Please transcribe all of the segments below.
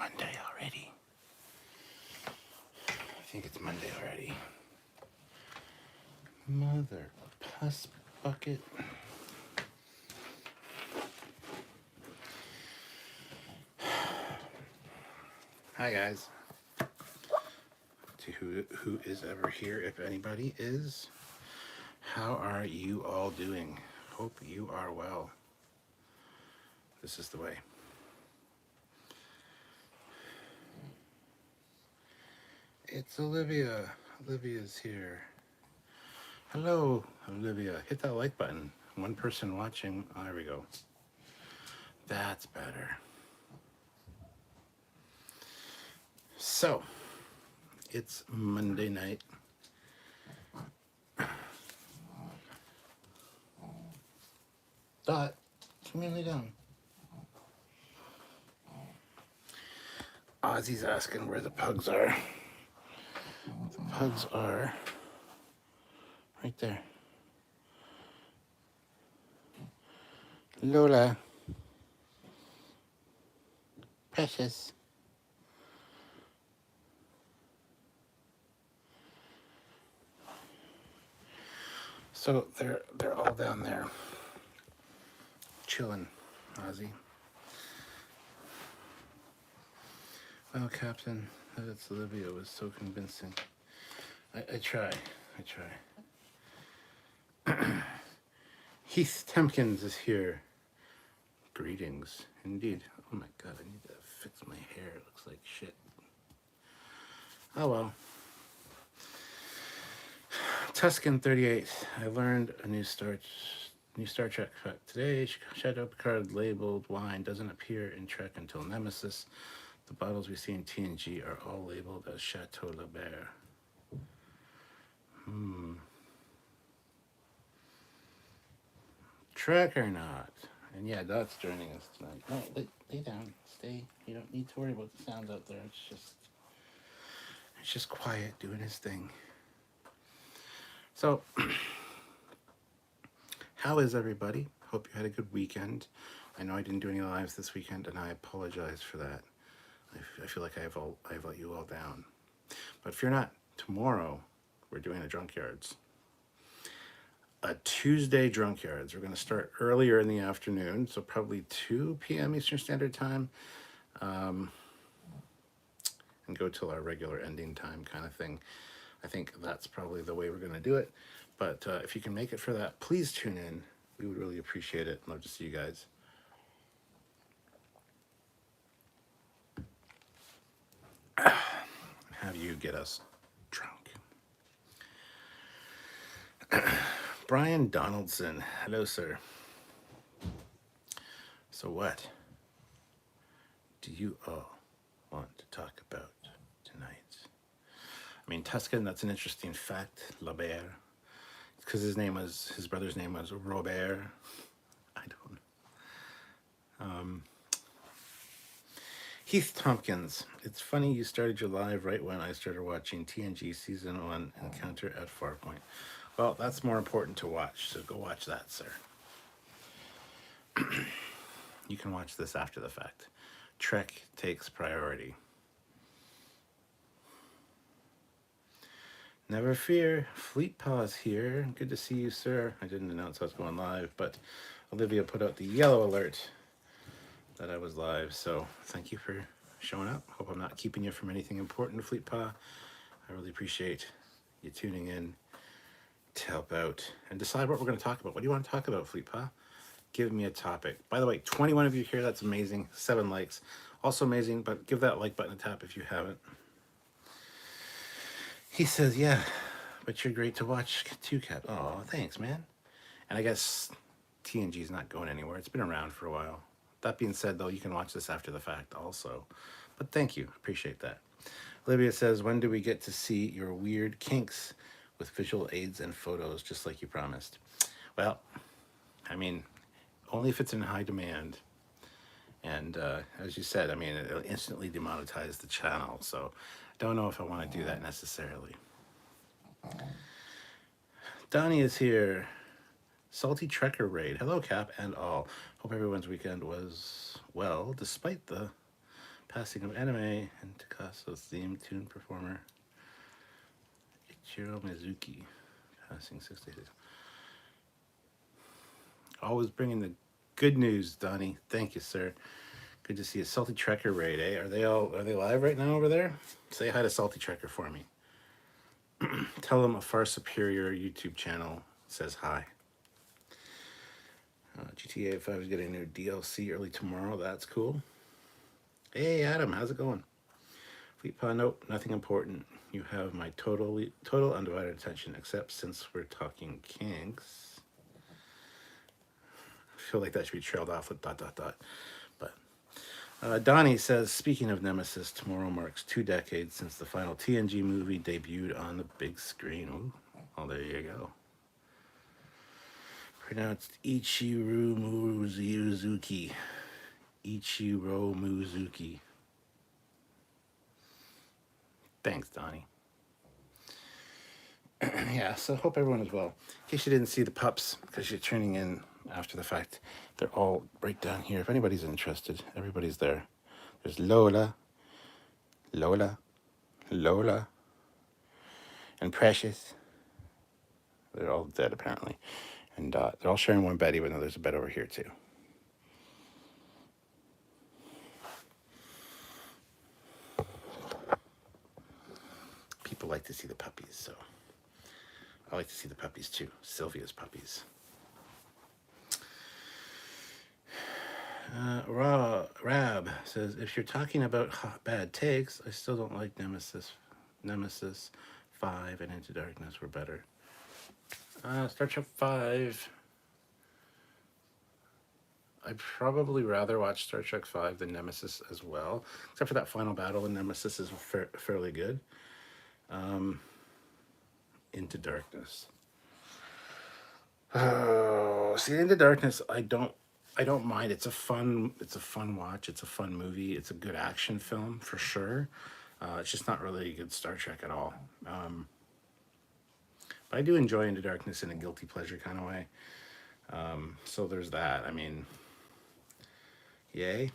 Monday already. I think it's Monday already. Mother pus bucket. Hi guys. To who is ever here, if anybody is. How are you all doing? Hope you are well. This is the way. It's Olivia. Olivia's here. Hello, Olivia. Hit that like button. One person watching. Oh, there we go. That's better. So, it's Monday night. Dot, come here, lay down. Ozzy's asking where the pugs are. The pugs are right there. Lola. Precious. So they're all down there chilling, Ozzy. Well, Captain, that's Olivia was so convincing. I try. Heath Temkins is here. Greetings, indeed. Oh my God, I need to fix my hair. It looks like shit. Oh well. Tuscan 38. I learned a new Star Trek fact today. Shadow Picard labeled wine doesn't appear in Trek until Nemesis. The bottles we see in TNG are all labeled as Chateau Lebert. Trek or not? And yeah, Dot's joining us tonight. No, lay down. Stay. You don't need to worry about the sounds out there. It's just quiet doing his thing. So, how is everybody? Hope you had a good weekend. I know I didn't do any lives this weekend, and I apologize for that. I feel like I've let you all down. But if you're not, tomorrow we're doing a Trekyards. A Tuesday Trekyards. We're going to start earlier in the afternoon, so probably 2 p.m. Eastern Standard Time, and go till our regular ending time kind of thing. I think that's probably the way we're going to do it. But if you can make it for that, please tune in. We would really appreciate it. Love to see you guys. Have you get us drunk. Brian Donaldson. Hello, sir. So what do you all want to talk about tonight? I mean, Tuscan, that's an interesting fact. Lebert. Because his brother's name was Robert. I don't know. Heath Tompkins. It's funny you started your live right when I started watching TNG Season 1 Encounter at Farpoint. Well, that's more important to watch, so go watch that, sir. You can watch this after the fact. Trek takes priority. Never fear, Fleet Paw's here. Good to see you, sir. I didn't announce I was going live, but Olivia put out the yellow alert that I was live, so thank you for showing up. Hope I'm not keeping you from anything important, Fleet Paw. I really appreciate you tuning in to help out and decide what we're going to talk about. What do you want to talk about, Fleet Paw? Give me a topic. By the way, 21 of you here. That's amazing. 7 likes. Also amazing, but give that like button a tap if you haven't. He says, yeah, but you're great to watch too, Cap. Oh, thanks, man. And I guess TNG's not going anywhere. It's been around for a while. That being said, though, you can watch this after the fact also. But thank you. Appreciate that. Olivia says, when do we get to see your weird kinks with visual aids and photos, just like you promised? Well, I mean, only if it's in high demand. And as you said, I mean, it'll instantly demonetize the channel. So don't know if I want to do that necessarily. Donnie is here. Salty Trekker raid. Hello, Cap and all. Hope everyone's weekend was well, despite the Passing of anime and Takaso's theme tune performer Ichiro Mizuki. Passing 66. Always bringing the good news, Donnie. Thank you, sir. Good to see a Salty Trekker raid, eh? Are they live right now over there? Say hi to Salty Trekker for me. Tell them a far superior YouTube channel says hi. GTA 5 is getting a new DLC early tomorrow. That's cool. Hey, Adam, how's it going? Fleetpaw, nope, nothing important. You have my total undivided attention, except since we're talking kinks. I feel like that should be trailed off with ... But Donnie says, speaking of Nemesis, tomorrow marks 2 decades since the final TNG movie debuted on the big screen. Ooh, oh, there you go. Pronounced Ichiro Mizuki. Ichiro Mizuki. Thanks, Donnie. Yeah, so hope everyone is well. In case you didn't see the pups, because you're tuning in after the fact, they're all right down here. If anybody's interested, everybody's there. There's Lola, and Precious. They're all dead, apparently. And they're all sharing one bed, even though there's a bed over here, too. People like to see the puppies, so I like to see the puppies, too. Sylvia's puppies. Rab says, if you're talking about bad takes, I still don't like Nemesis 5 and Into Darkness were better. Star Trek 5. I'd probably rather watch Star Trek 5 than Nemesis as well, except for that final battle in Nemesis is fairly good. Into Darkness. Oh, see, Into Darkness, I don't mind. It's a fun watch. It's a fun movie. It's a good action film for sure. It's just not really a good Star Trek at all. But I do enjoy Into Darkness in a guilty pleasure kind of way. So there's that. I mean, yay.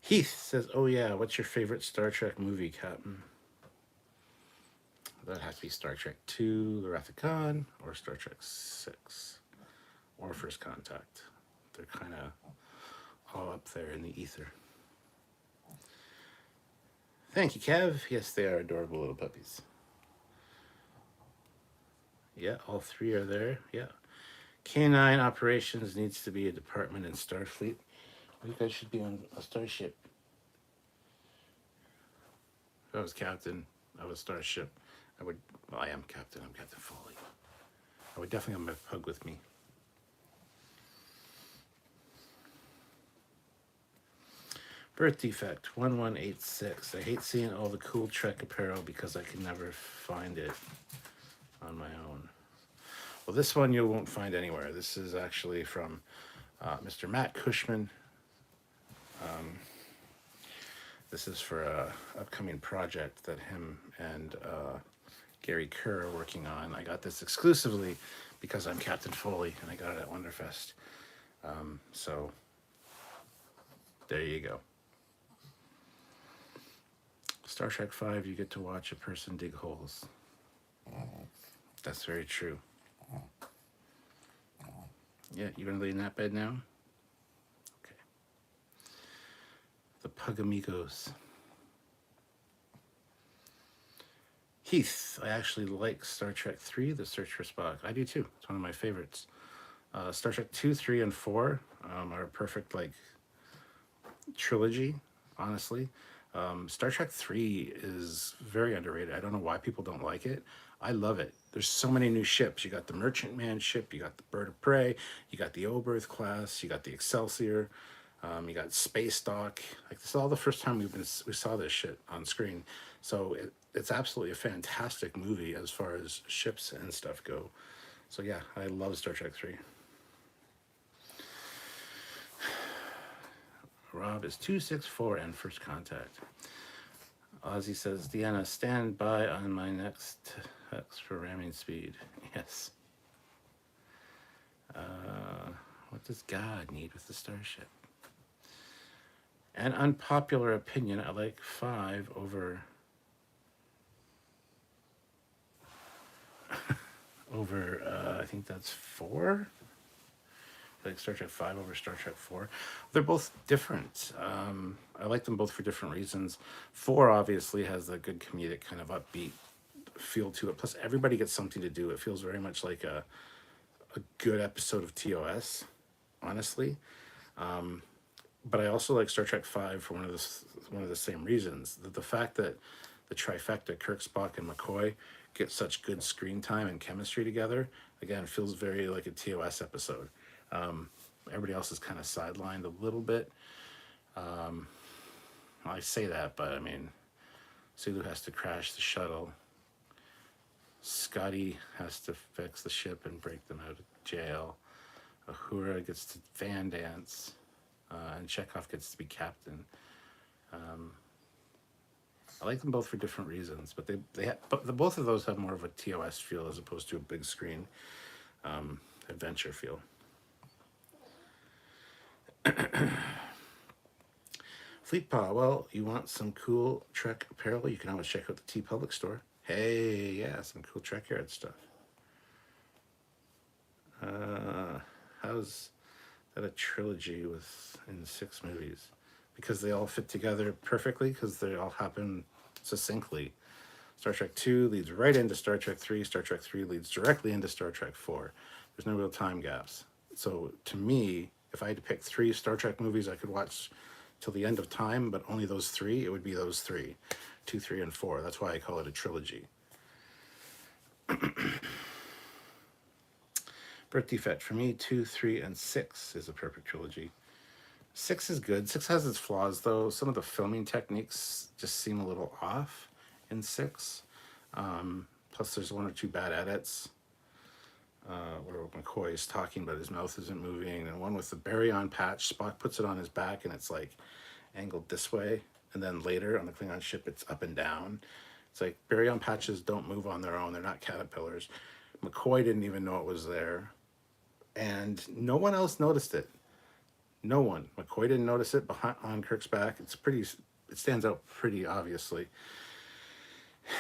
Heath says, oh yeah, what's your favorite Star Trek movie, Captain? That has to be Star Trek 2, The Wrath of Khan, or Star Trek 6, or First Contact. They're kind of all up there in the ether. Thank you, Kev. Yes, they are adorable little puppies. Yeah, all 3 are there. Yeah. Canine Operations needs to be a department in Starfleet. You guys should be on a Starship. If I was captain of a Starship, I am captain. I'm Captain Foley. I would definitely have my pug with me. Birth defect 1186. I hate seeing all the cool Trek apparel because I can never find it on my own. Well, this one you won't find anywhere. This is actually from Mr. Matt Cushman. This is for a upcoming project that him and Gary Kerr are working on. I got this exclusively because I'm Captain Foley, and I got it at Wonderfest. So there you go. Star Trek 5, you get to watch a person dig holes. That's very true. Yeah, you gonna lay in that bed now? Okay. The Pug Amigos. Heath, I actually like Star Trek 3, The Search for Spock. I do too. It's one of my favorites. Star Trek 2, 3, and 4 are a perfect trilogy, honestly. Star Trek 3 is very underrated. I don't know why people don't like it. I love it. There's so many new ships. You got the Merchantman ship, you got the Bird of Prey, you got the Oberth class, you got the Excelsior, you got Space Dock. This is all the first time we saw this shit on screen. So it's absolutely a fantastic movie as far as ships and stuff go. So yeah, I love Star Trek 3. Rob is 264 and First Contact. Ozzy says, Deanna, stand by on my next text for ramming speed. Yes. What does God need with the Starship? An unpopular opinion, I like 5 over I think that's 4. Like Star Trek 5 over Star Trek 4. They're both different. I like them both for different reasons. 4 obviously has a good comedic kind of upbeat feel to it. Plus, everybody gets something to do. It feels very much like a good episode of TOS, honestly. But I also like Star Trek 5 for one of the same reasons. The fact that the trifecta, Kirk, Spock, and McCoy, get such good screen time and chemistry together, again, feels very like a TOS episode. Everybody else is kind of sidelined a little bit. I say that, but I mean, Sulu has to crash the shuttle. Scotty has to fix the ship and break them out of jail. Uhura gets to fan dance. And Chekhov gets to be captain. I like them both for different reasons, but both of those have more of a TOS feel as opposed to a big screen adventure feel. Fleetpaw, well, you want some cool Trek apparel? You can always check out the T Public store. Hey, yeah, some cool Trekyards stuff. How's that a trilogy in 6 movies? Because they all fit together perfectly, because they all happen succinctly. Star Trek 2 leads right into Star Trek 3. Star Trek 3 leads directly into Star Trek 4. There's no real time gaps. So to me, if I had to pick 3 Star Trek movies I could watch till the end of time, but only those 3, it would be those 3. 2, 3, and 4. That's why I call it a trilogy. Birth Defect, for me, 2, 3, and 6 is a perfect trilogy. 6 is good. 6 has its flaws, though. Some of the filming techniques just seem a little off in 6. Plus, there's 1 or 2 bad edits where McCoy is talking, but his mouth isn't moving. And one with the baryon patch, Spock puts it on his back, and it's like angled this way. And then later on the Klingon ship, it's up and down. It's like baryon patches don't move on their own. They're not caterpillars. McCoy didn't even know it was there. And no one else noticed it. No one. McCoy didn't notice it on Kirk's back. It stands out pretty obviously.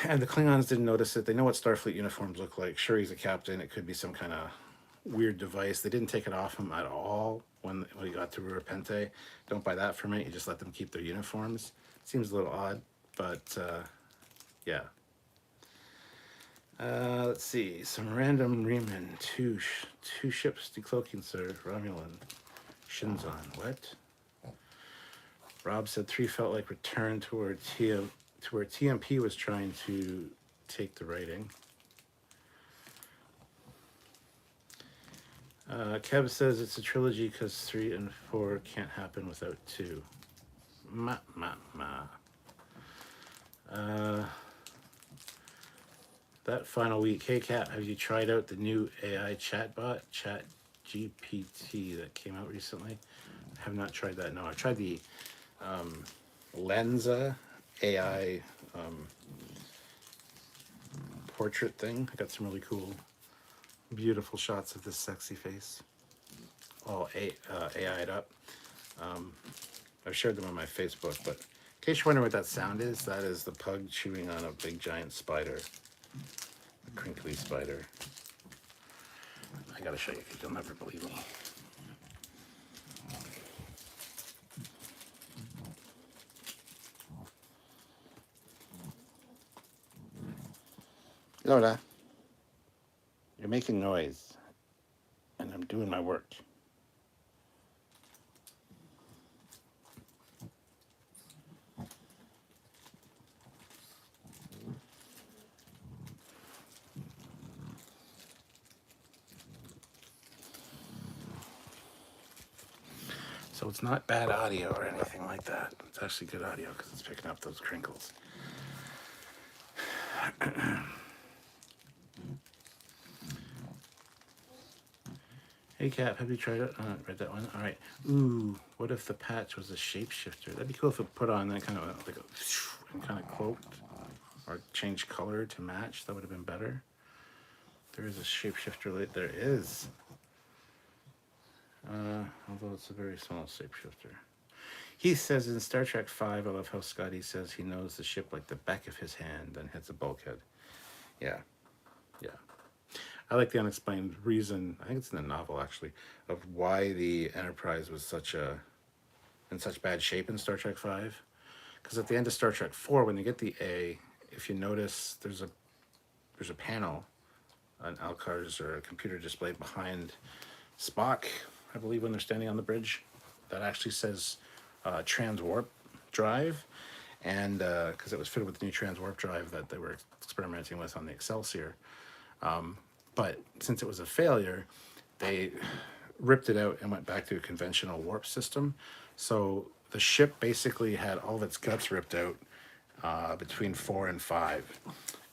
And the Klingons didn't notice it. They know what Starfleet uniforms look like. Sure, he's a captain. It could be some kind of weird device. They didn't take it off him at all when he got to Rurapente. Don't buy that from it. You just let them keep their uniforms. Seems a little odd, but yeah. Let's see. Some random Riemann. Two ships decloaking, sir. Romulan. Shinzon. What? Rob said 3 felt like return to where TMP was trying to take the writing. Kev says it's a trilogy because 3 and 4 can't happen without 2. Ma. That final week, hey Kat, have you tried out the new AI chatbot, ChatGPT, that came out recently? I have not tried that. No, I tried the Lenza AI portrait thing. I got some really cool, beautiful shots of this sexy face, all AI'd up. I've shared them on my Facebook, but in case you're wondering what that sound is, that is the pug chewing on a big giant spider, a crinkly spider. I gotta show you because you'll never believe me. Lola, you're making noise, and I'm doing my work. So it's not bad audio or anything like that. It's actually good audio because it's picking up those crinkles. Hey Kat, have you tried it? Read that one. All right. Ooh, what if the patch was a shapeshifter? That'd be cool if it put on that kind of like and kind of cloaked or changed color to match. That would have been better. There is a shapeshifter. There is. Although it's a very small shapeshifter. He says in Star Trek 5, I love how Scotty says he knows the ship like the back of his hand and hits a bulkhead. Yeah, yeah. I like the unexplained reason, I think it's in the novel actually, of why the Enterprise was in such bad shape in Star Trek 5. Because at the end of Star Trek 4, when you get the A, if you notice, there's a panel, an Alcars or a computer display behind Spock, I believe, when they're standing on the bridge, that actually says transwarp drive. And because it was fitted with the new transwarp drive that they were experimenting with on the Excelsior. But since it was a failure, they ripped it out and went back to a conventional warp system. So the ship basically had all of its guts ripped out between 4 and 5.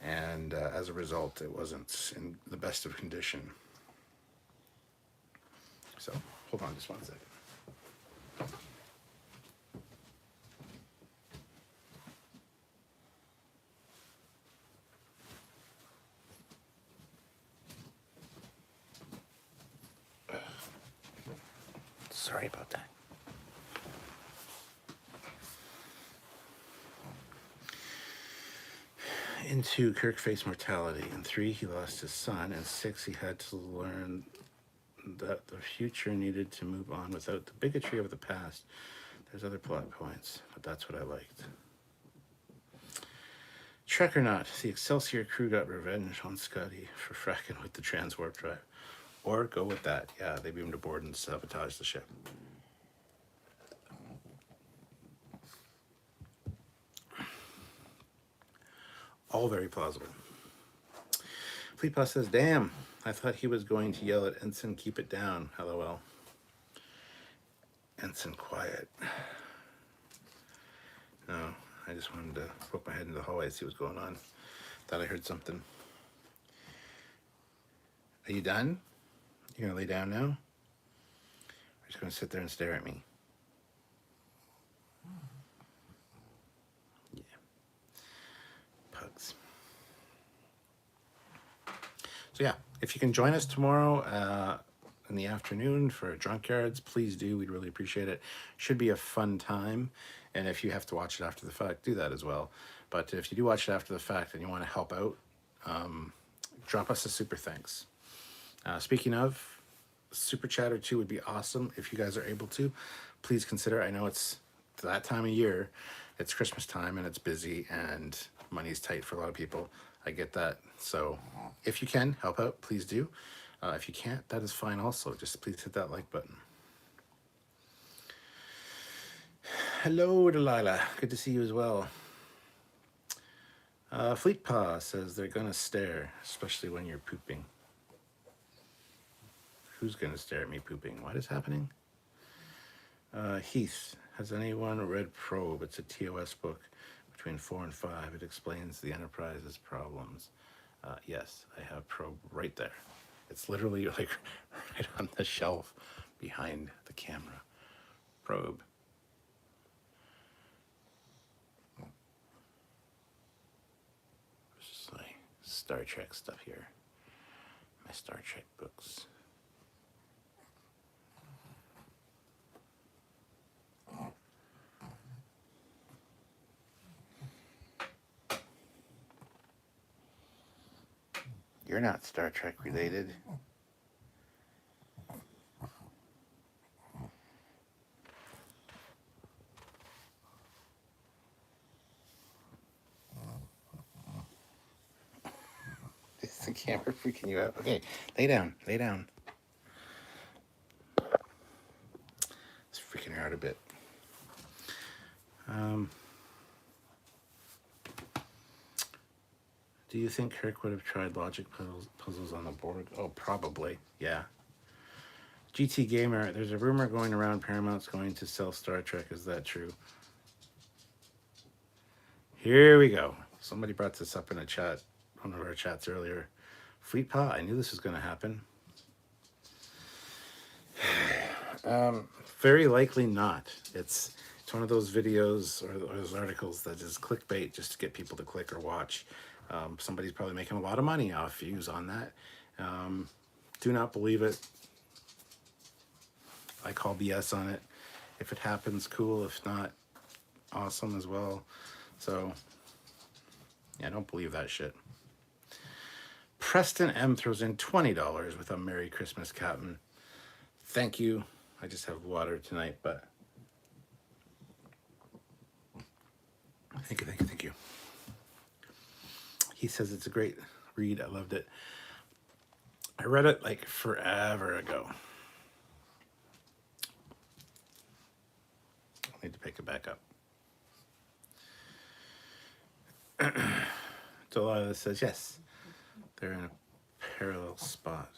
And as a result, it wasn't in the best of condition. So, hold on just one second. Sorry about that. In 2, Kirk faced mortality. In 3, he lost his son. In 6, he had to learn that the future needed to move on without the bigotry of the past. There's other plot points, but that's what I liked. Trek or not, the Excelsior crew got revenge on Scotty for fracking with the transwarp drive. Or go with that. Yeah, they beamed aboard and sabotaged the ship. All very plausible. Fleetpaw says, damn, I thought he was going to yell at Ensign, keep it down. LOL. Ensign, quiet. No, I just wanted to poke my head into the hallway and see what's going on. Thought I heard something. Are you done? You're going to lay down now? Or just going to sit there and stare at me? Yeah. Pugs. So yeah, if you can join us tomorrow in the afternoon for Trekyards, please do. We'd really appreciate it. Should be a fun time. And if you have to watch it after the fact, do that as well. But if you do watch it after the fact and you want to help out, drop us a super thanks. Speaking of, super chat or two would be awesome if you guys are able to. Please consider, I know it's that time of year, it's Christmas time and it's busy and money's tight for a lot of people. I get that. So if you can help out, please do. If you can't, that is fine also. Just please hit that like button. Hello, Delilah. Good to see you as well. Fleetpaw says they're gonna stare, especially when you're pooping. Who's gonna stare at me pooping? What is happening? Heath, has anyone read Probe? It's a TOS book between 4 and 5. It explains the Enterprise's problems. Yes, I have Probe right there. It's literally like right on the shelf behind the camera. Probe. It's just like Star Trek stuff here. My Star Trek books. You're not Star Trek related. Is the camera freaking you out? Okay, lay down, lay down. It's freaking her out a bit. Do you think Kirk would have tried logic puzzles on the board? Oh, probably, yeah. GT Gamer, there's a rumor going around Paramount's going to sell Star Trek. Is that true? Here we go. Somebody brought this up in a chat, one of our chats earlier. Fleetpaw, I knew this was going to happen. Very likely not. It's one of those videos or those articles that is clickbait just to get people to click or watch. Somebody's probably making a lot of money off views on that. Do not believe it. I call BS on it. If it happens, cool. If not, awesome as well. So, yeah, don't believe that shit. Preston M throws in $20 with a Merry Christmas, Captain. Thank you. I just have water tonight, but thank you, thank you, thank you. He says it's a great read. I loved it. I read it like forever ago. I need to pick it back up. Delilah says, yes, they're in a parallel spot.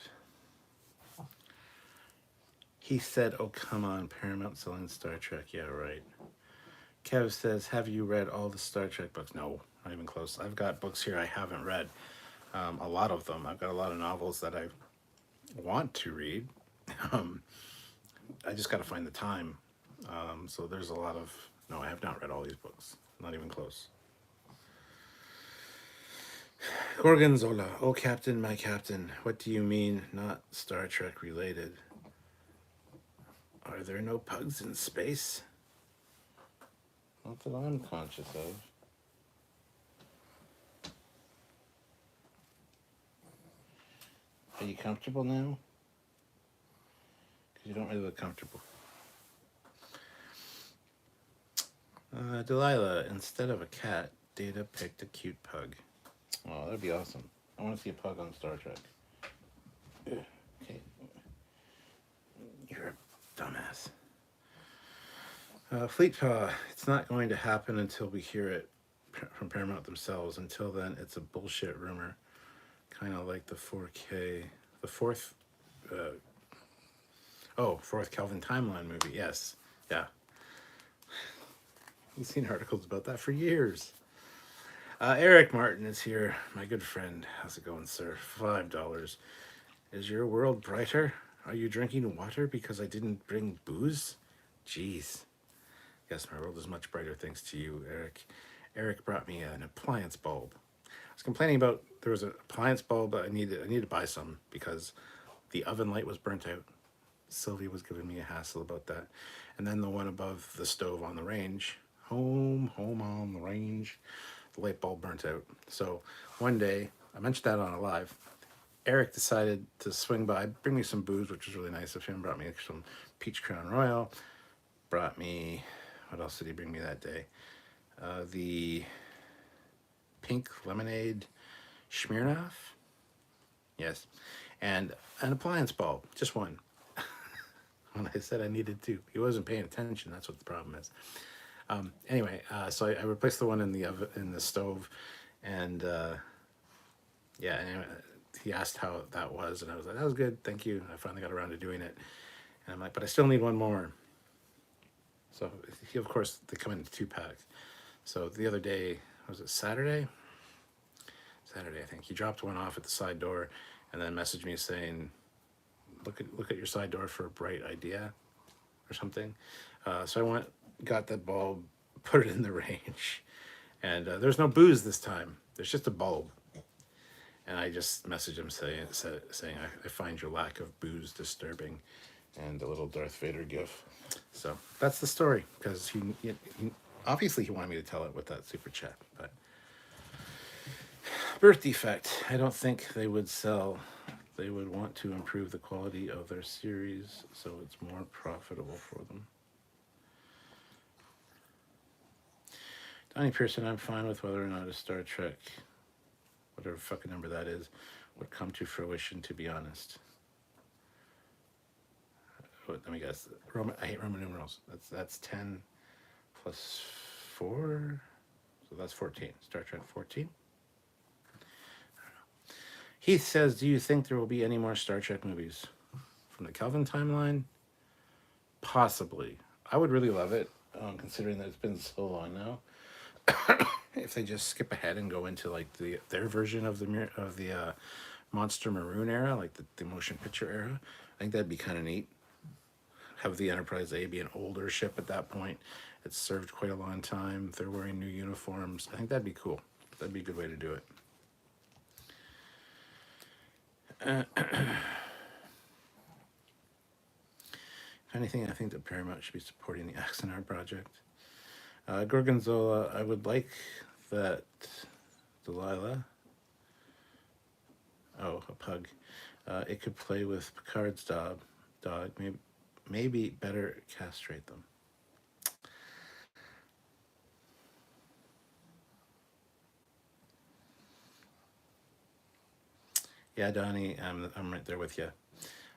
He said, oh, come on, Paramount selling Star Trek. Yeah, right. Kev says, have you read all the Star Trek books? No, not even close. I've got books here I haven't read. A lot of them. I've got a lot of novels that I want to read. I just got to find the time. So there's a lot of... No, I have not read all these books. Not even close. Gorgonzola. Oh, Captain, my Captain. What do you mean not Star Trek related? Are there no pugs in space? Not that I'm conscious of. Are you comfortable now? Because you don't really look comfortable. Delilah, instead of a cat, Data picked a cute pug. Oh, that'd be awesome. I want to see a pug on Star Trek. Okay. You're a dumbass. Fleet Paw, it's not going to happen until we hear it from Paramount themselves. Until then, it's a bullshit rumor. Kind of like the 4K, the fourth Kelvin Timeline movie. Yes, yeah. I've seen articles about that for years. Eric Martin is here, my good friend. How's it going, sir? $5. Is your world brighter? Are you drinking water because I didn't bring booze? Jeez. Yes, my world is much brighter thanks to you, Eric. Eric brought me an appliance bulb. I was complaining about there was an appliance bulb, but I needed to buy some because the oven light was burnt out. Sylvia was giving me a hassle about that. And then the one above the stove on the range, home on the range, the light bulb burnt out. So one day, I mentioned that on a live, Eric decided to swing by, bring me some booze, which was really nice of him, brought me some Peach Crown Royal, brought me, what else did he bring me that day? The pink lemonade Smirnoff, yes, and an appliance bulb, just one. When I said I needed two, he wasn't paying attention. That's what the problem is. Anyway, so I replaced the one in the oven, in the stove, and yeah. Anyway, he asked how that was, and I was like, "That was good, thank you." I finally got around to doing it, and I'm like, "But I still need one more." So he, of course, they come in 2-pack. So the other day, was it Saturday? Saturday, I think. He dropped one off at the side door, and then messaged me saying, look at your side door for a bright idea or something. So I got that bulb, put it in the range, and there's no booze this time. There's just a bulb. And I just messaged him saying I find your lack of booze disturbing, and a little Darth Vader gif. So that's the story, because he obviously he wanted me to tell it with that super chat. But Birth Defect, I don't think they would sell. They would want to improve the quality of their series so it's more profitable for them. Donnie Pearson, I'm fine with whether or not a Star Trek, whatever fucking number that is, would come to fruition, to be honest. Let me guess. I hate Roman numerals. That's 10 plus 4, so that's 14. Star Trek 14. Heath says, do you think there will be any more Star Trek movies from the Kelvin timeline? Possibly. I would really love it, considering that it's been so long now. If they just skip ahead and go into like their version of the Monster Maroon era, like the motion picture era, I think that'd be kind of neat. Have the Enterprise A be an older ship at that point. It's served quite a long time. They're wearing new uniforms. I think that'd be cool. That'd be a good way to do it. If anything, I think that Paramount should be supporting the Axanar project. Gorgonzola, I would like that Delilah, oh, a pug, it could play with Picard's dog. Maybe better castrate them. Yeah, Donnie, I'm right there with you.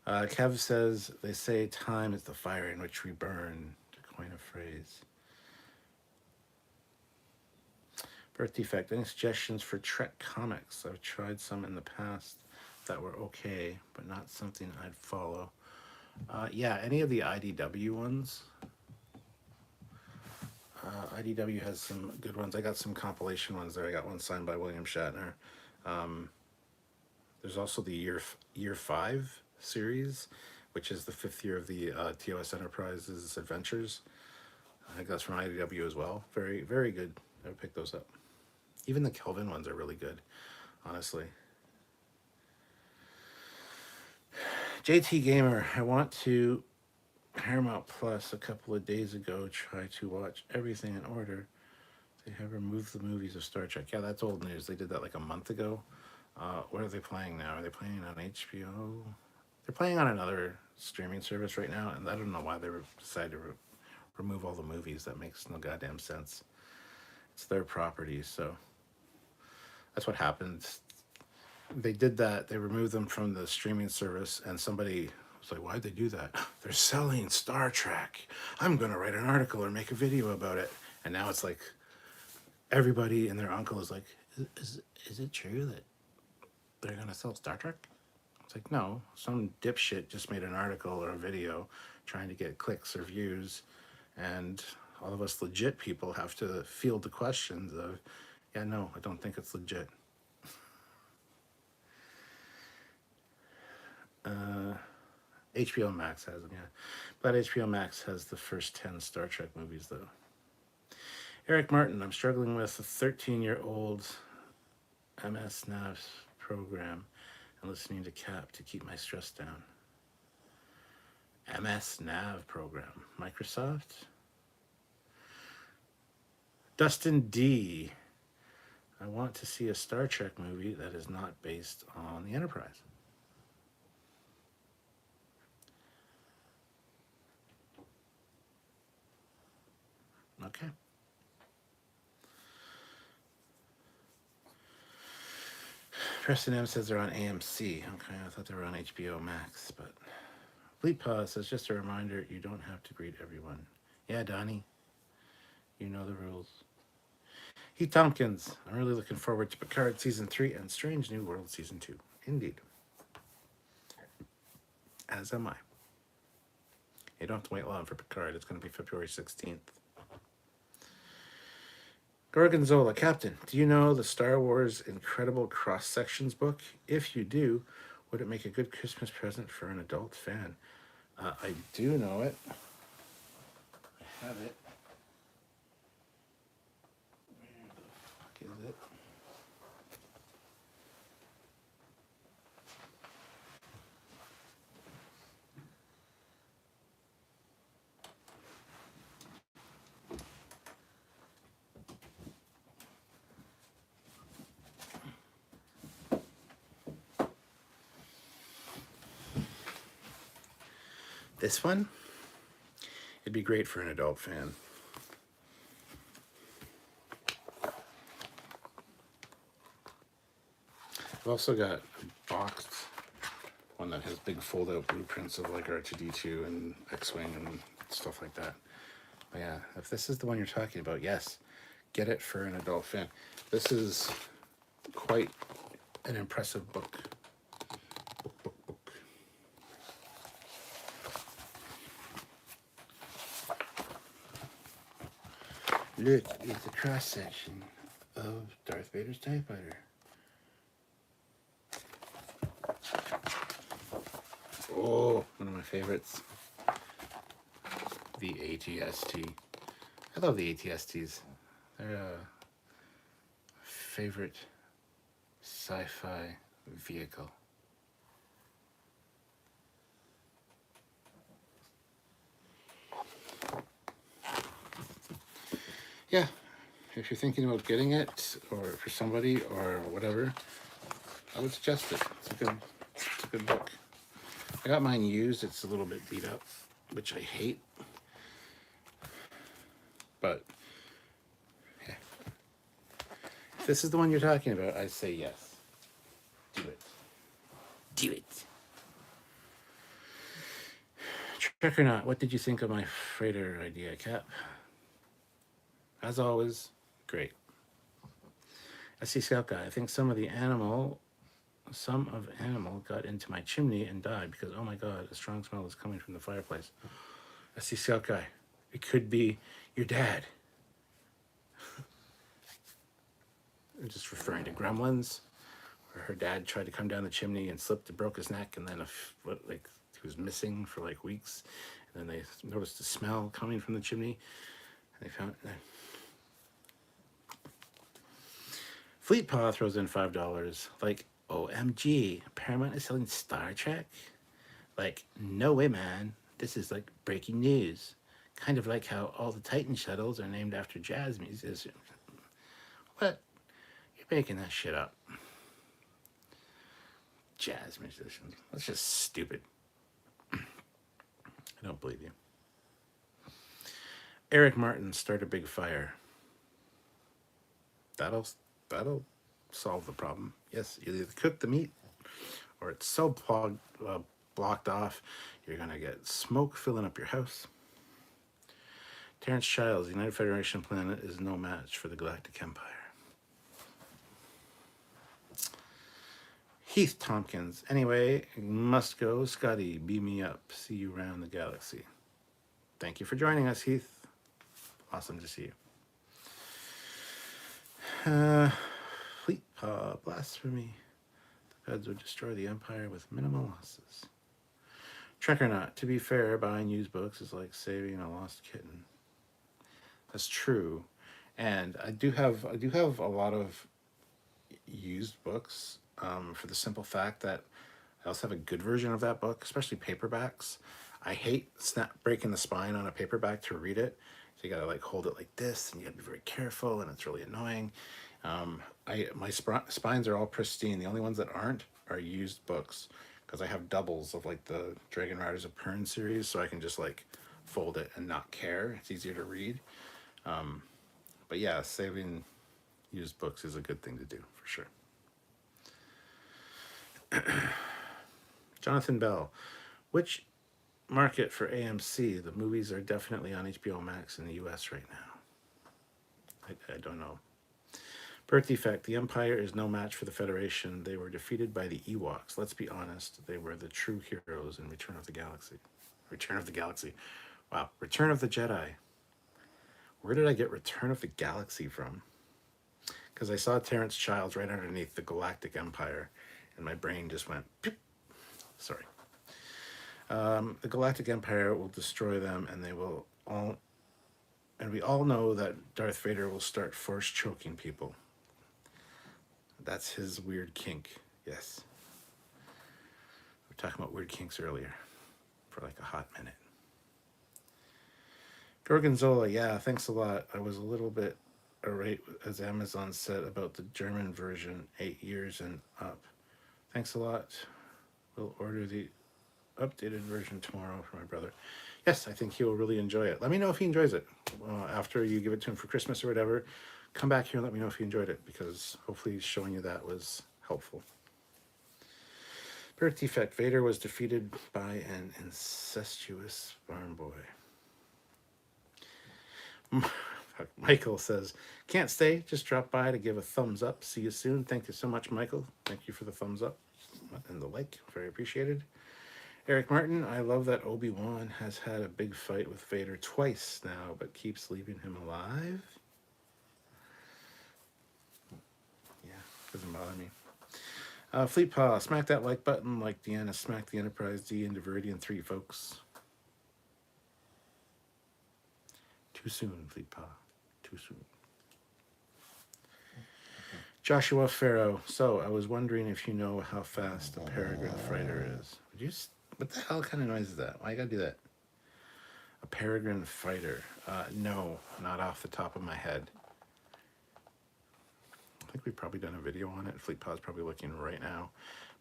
Kev says, they say time is the fire in which we burn, to coin a phrase. Birth defect, any suggestions for Trek comics? I've tried some in the past that were okay, but not something I'd follow. Yeah, any of the IDW ones. IDW has some good ones. I got some compilation ones there. I got one signed by William Shatner. There's also the year 5 series, which is the 5th year of the TOS Enterprise's adventures. I think that's from IDW as well. Very, very good. I would pick those up. Even the Kelvin ones are really good, honestly. JT Gamer, I want to Paramount Plus a couple of days ago try to watch everything in order. They have removed the movies of Star Trek. Yeah, that's old news. They did that like a month ago. What are they playing now? Are they playing on HBO? They're playing on another streaming service right now, and I don't know why they decided to remove all the movies. That makes no goddamn sense. It's their property, so that's what happened. They did that. They removed them from the streaming service, and somebody was like, why'd they do that? They're selling Star Trek. I'm going to write an article or make a video about it. And now it's like everybody and their uncle is like, is it true that they're going to sell Star Trek? It's like, no, some dipshit just made an article or a video trying to get clicks or views. And all of us legit people have to field the questions of, yeah, no, I don't think it's legit. HBO Max has them, yeah. But HBO Max has the first 10 Star Trek movies, though. Eric Martin, I'm struggling with a 13-year-old MS Nav program and listening to Cap to keep my stress down. MS Nav program. Microsoft? Dustin D. I want to see a Star Trek movie that is not based on the Enterprise. Okay. Preston M says they're on AMC. Okay, I thought they were on HBO Max, but Bleepa says just a reminder, you don't have to greet everyone. Yeah, Donnie, you know the rules. Heath Tompkins, I'm really looking forward to Picard Season 3 and Strange New World Season 2. Indeed. As am I. You don't have to wait long for Picard. It's going to be February 16th. Gorgonzola, Captain, do you know the Star Wars Incredible Cross Sections book? If you do, would it make a good Christmas present for an adult fan? I do know it. I have it. Where the fuck is it? This one? It'd be great for an adult fan. I've also got a boxed one that has big fold-out blueprints of like R2-D2 and X-Wing and stuff like that. But yeah, if this is the one you're talking about, yes, get it for an adult fan. This is quite an impressive book. Book. Look, it's a cross-section of Darth Vader's TIE Fighter. Oh, one of my favorites. The ATST. I love the ATSTs. They're a favorite sci-fi vehicle. Yeah, if you're thinking about getting it, or for somebody, or whatever, I would suggest it. It's a good book. I got mine used. It's a little bit beat up, which I hate. But yeah, if this is the one you're talking about, I say yes. Do it. Do it. Trick or not, what did you think of my freighter idea, Cap? As always, great. I see Scout Guy. I think some of animal got into my chimney and died because, oh my god, a strong smell is coming from the fireplace. I see Scout Guy. It could be your dad. I'm just referring to Gremlins, where her dad tried to come down the chimney and slipped and broke his neck, and then he was missing for like weeks, and then they noticed the smell coming from the chimney, and they found. Fleet Paw throws in $5. Like, OMG, Paramount is selling Star Trek? Like, no way, man. This is like breaking news. Kind of like how all the Titan shuttles are named after jazz musicians. What? You're making that shit up. Jazz musicians. That's just stupid. I don't believe you. Eric Martin, start a big fire. That'll solve the problem. Yes, you either cook the meat or it's so blocked off, you're going to get smoke filling up your house. Terrence Childs, the United Federation planet is no match for the Galactic Empire. Heath Tompkins, anyway, must go. Scotty, beam me up. See you around the galaxy. Thank you for joining us, Heath. Awesome to see you. Fleet Paw, blasphemy. The gods would destroy the Empire with minimal losses. Trek or not, to be fair, buying used books is like saving a lost kitten. That's true. And I do have a lot of used books, for the simple fact that I also have a good version of that book, especially paperbacks. I hate breaking the spine on a paperback to read it. So you gotta like hold it like this, and you gotta be very careful, and it's really annoying. My spines are all pristine. The only ones that aren't are used books, because I have doubles of like the Dragon Riders of Pern series, so I can just like fold it and not care. It's easier to read. But yeah, saving used books is a good thing to do for sure. Jonathan Bell, which market for AMC? The movies are definitely on HBO Max in the US right now. I don't know. Birth Defect, the Empire is no match for the Federation. They were defeated by the Ewoks. Let's be honest, they were the true heroes in Return of the Galaxy. Return of the Galaxy. Wow, Return of the Jedi. Where did I get Return of the Galaxy from? Because I saw Terrence Childs right underneath the Galactic Empire, and my brain just went, pew. Sorry. The Galactic Empire will destroy them, and we all know that Darth Vader will start force choking people. That's his weird kink. Yes. We were talking about weird kinks earlier for like a hot minute. Gorgonzola, yeah, thanks a lot. I was a little bit irate, as Amazon said, about the German version, 8 years and up. Thanks a lot. We'll order the updated version tomorrow for my brother. Yes, I think he will really enjoy it. Let me know if he enjoys it. After you give it to him for Christmas or whatever, come back here and let me know if he enjoyed it, because hopefully showing you that was helpful. Birth Defect, Vader was defeated by an incestuous farm boy. Michael says, can't stay, just drop by to give a thumbs up. See you soon. Thank you so much, Michael. Thank you for the thumbs up and the like. Very appreciated. Eric Martin, I love that Obi-Wan has had a big fight with Vader twice now, but keeps leaving him alive. Yeah, doesn't bother me. Fleet Paw, smack that like button like Deanna smacked the Enterprise D into Viridian 3, folks. Too soon, Fleet Paw. Too soon. Joshua Farrow, so I was wondering if you know how fast a Peregrine fighter is. What the hell kind of noise is that? Why you gotta do that? A peregrine fighter. No, not off the top of my head. I think we've probably done a video on it. FleetPod's probably looking right now.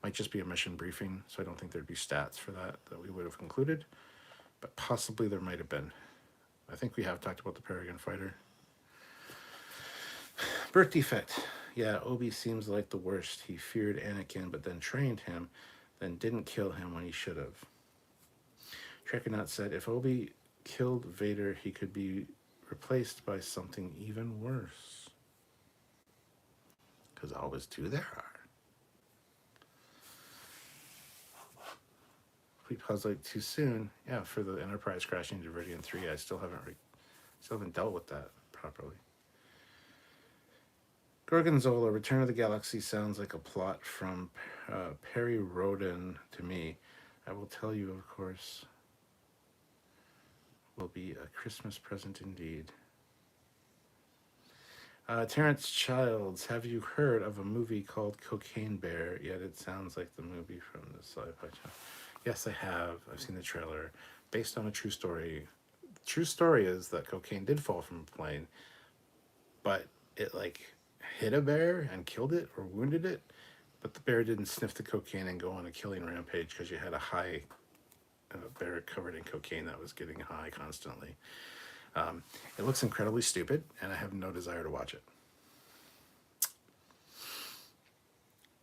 Might just be a mission briefing, so I don't think there'd be stats for that we would have concluded. But possibly there might have been. I think we have talked about the peregrine fighter. Birth defect. Yeah, Obi seems like the worst. He feared Anakin, but then trained him, then didn't kill him when he should have. Trekyards said, if Obi killed Vader, he could be replaced by something even worse. Because always two there are. Fleetpod's like too soon. Yeah, for the Enterprise crashing into Viridian 3, I still haven't dealt with that properly. Gorgonzola, Return of the Galaxy sounds like a plot from Perry Roden to me. I will tell you, of course, will be a Christmas present indeed. Terrence Childs, have you heard of a movie called Cocaine Bear? Yet it sounds like the movie from the sci-fi channel. Yes, I have. I've seen the trailer. Based on a true story. The true story is that cocaine did fall from a plane, but it like hit a bear and killed it or wounded it. But the bear didn't sniff the cocaine and go on a killing rampage because you had a high bear covered in cocaine that was getting high constantly. It looks incredibly stupid, and I have no desire to watch it.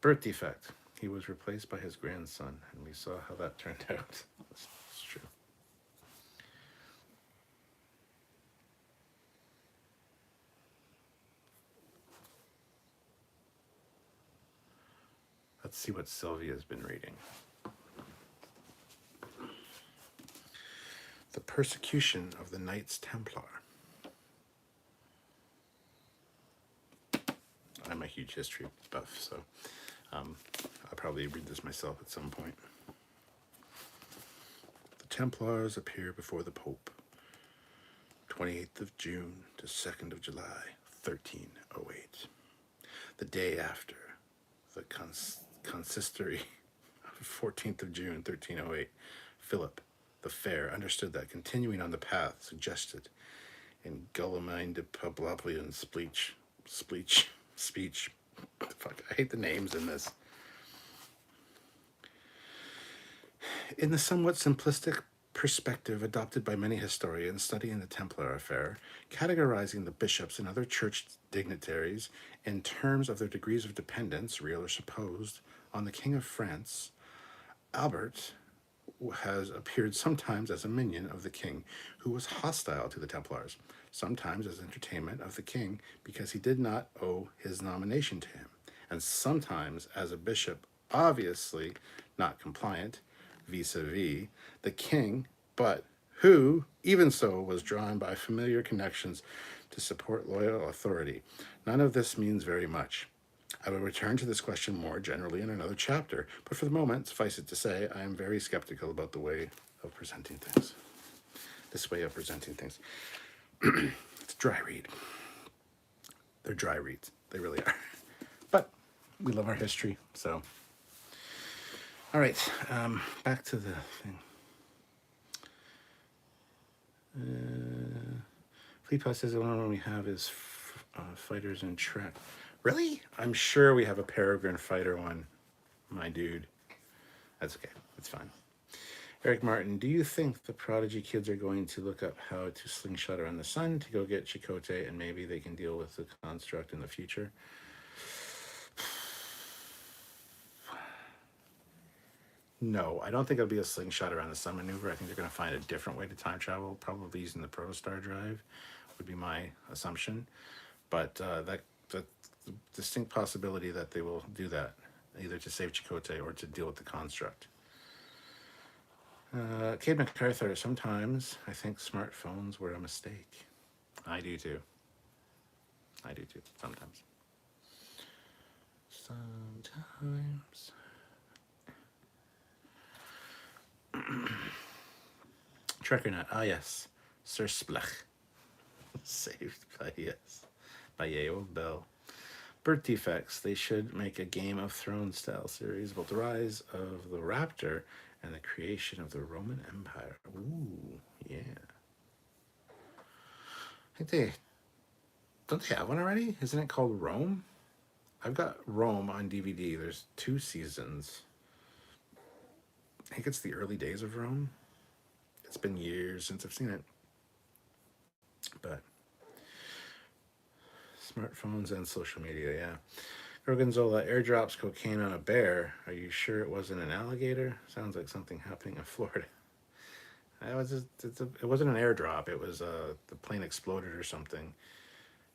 Birth defect. He was replaced by his grandson, and we saw how that turned out. It's true. Let's see what Sylvia's been reading. The Persecution of the Knights Templar. I'm a huge history buff, so I'll probably read this myself at some point. The Templars appear before the Pope, 28th of June to 2nd of July, 1308. The day after the consistory of 14th of June, 1308, Philip the Fair understood that continuing on the path suggested in Guillemine de Poblavian speech. Fuck, I hate the names in this. In the somewhat simplistic perspective adopted by many historians studying the Templar affair, categorizing the bishops and other church dignitaries in terms of their degrees of dependence, real or supposed, on the King of France, Albert has appeared sometimes as a minion of the king who was hostile to the Templars, sometimes as entertainment of the king because he did not owe his nomination to him, and sometimes as a bishop obviously not compliant vis-a-vis the king, but who, even so, was drawn by familiar connections to support loyal authority. None of this means very much. I will return to this question more generally in another chapter, but for the moment, suffice it to say, I am very skeptical about the way of presenting things. This way of presenting things. It's a dry read. They're dry reads. They really are. But we love our history, so. All right, back to the thing. FleetPod says the only one we have is fighters in Trek. Really? I'm sure we have a Peregrine fighter one, my dude. That's okay. It's fine. Eric Martin, do you think the Prodigy kids are going to look up how to slingshot around the sun to go get Chakotay, and maybe they can deal with the construct in the future? No, I don't think it'll be a slingshot around the sun maneuver. I think they're going to find a different way to time travel, probably using the protostar drive, would be my assumption. But the distinct possibility that they will do that, either to save Chakotay or to deal with the construct. Cade MacArthur, sometimes I think smartphones were a mistake. I do too. Sometimes. Trekyards, yes. Sir Splech. Saved by Yeo Bell. Birth defects. They should make a Game of Thrones style series about the rise of the Raptor and the creation of the Roman Empire. Ooh, yeah. I think they don't they have one already? Isn't it called Rome? I've got Rome on DVD. There's 2 seasons. I think it's the early days of Rome. It's been years since I've seen it. But smartphones and social media, yeah. Gorgonzola airdrops cocaine on a bear. Are you sure it wasn't an alligator? Sounds like something happening in Florida. It wasn't an airdrop. It was the plane exploded or something,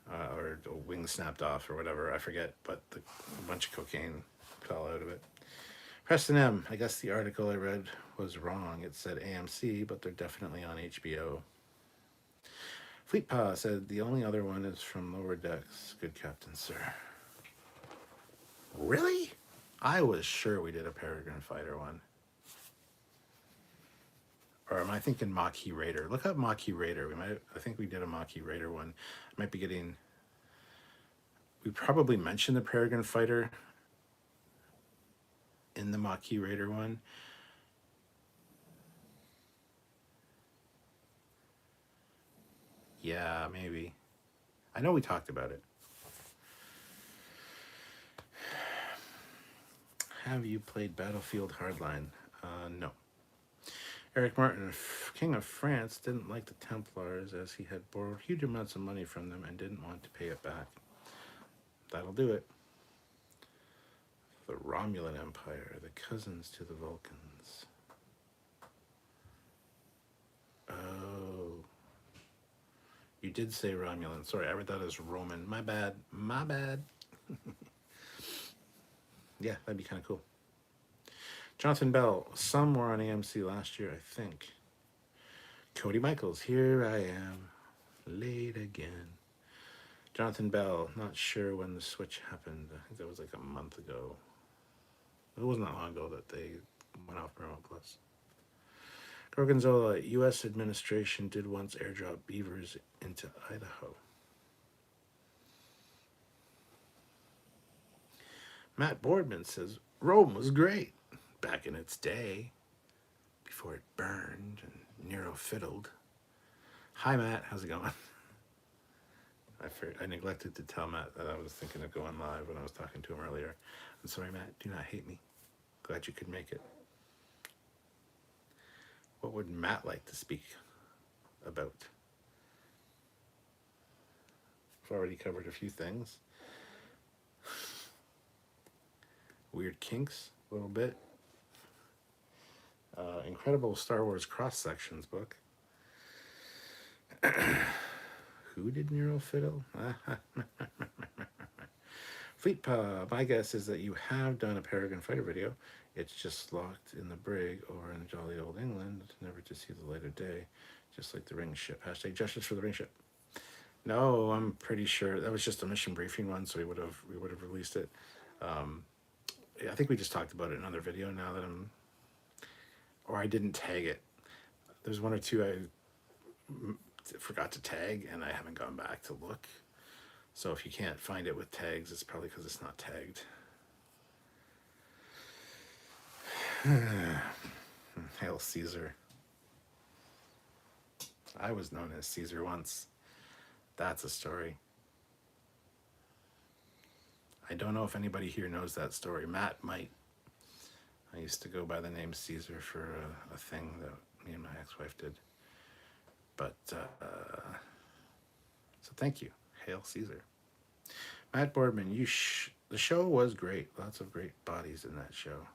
or a wing snapped off or whatever. I forget, but a bunch of cocaine fell out of it. Preston M. I guess the article I read was wrong. It said AMC, but they're definitely on HBO. Fleet Pa said the only other one is from Lower Decks. Good Captain, sir. Really? I was sure we did a Peregrine Fighter one. Or am I thinking Maquis Raider? Look up Maquis Raider. I think we did a Maquis Raider one. I might be getting. We probably mentioned the Peregrine Fighter in the Maquis Raider one. Yeah, maybe. I know we talked about it. Have you played Battlefield Hardline? No. Eric Martin, King of France, didn't like the Templars as he had borrowed huge amounts of money from them and didn't want to pay it back. That'll do it. The Romulan Empire, the cousins to the Vulcans. Oh. You did say Romulan. Sorry, I read that as Roman. My bad. My bad. Yeah, that'd be kind of cool. Jonathan Bell, some were on AMC last year, I think. Cody Michaels, here I am, late again. Jonathan Bell, not sure when the switch happened. I think that was like a month ago. It wasn't that long ago that they went off Paramount Plus. Gorgonzola, U.S. administration did once airdrop beavers into Idaho. Matt Boardman says, Rome was great back in its day, before it burned and Nero fiddled. Hi, Matt. How's it going? I neglected to tell Matt that I was thinking of going live when I was talking to him earlier. I'm sorry, Matt. Do not hate me. Glad you could make it. What would Matt like to speak about? I've already covered a few things. Weird kinks, a little bit. Incredible Star Wars cross-sections book. Who did Nero fiddle? Fleet Pa, my guess is that you have done a Peregrine Fighter video. It's just locked in the brig or in jolly old England, never to see the light of day, just like the ring ship. Hashtag justice for the ring ship. No, I'm pretty sure that was just a mission briefing one, so we would have released it. I think we just talked about it in another video now that I didn't tag it. There's one or two I forgot to tag and I haven't gone back to look. So if you can't find it with tags, it's probably because it's not tagged. Hail Caesar. I was known as Caesar once. That's a story. I don't know if anybody here knows that story. Matt might. I used to go by the name Caesar for a thing that me and my ex-wife did. But, so thank you. Hail Caesar. Matt Boardman, the show was great. Lots of great bodies in that show.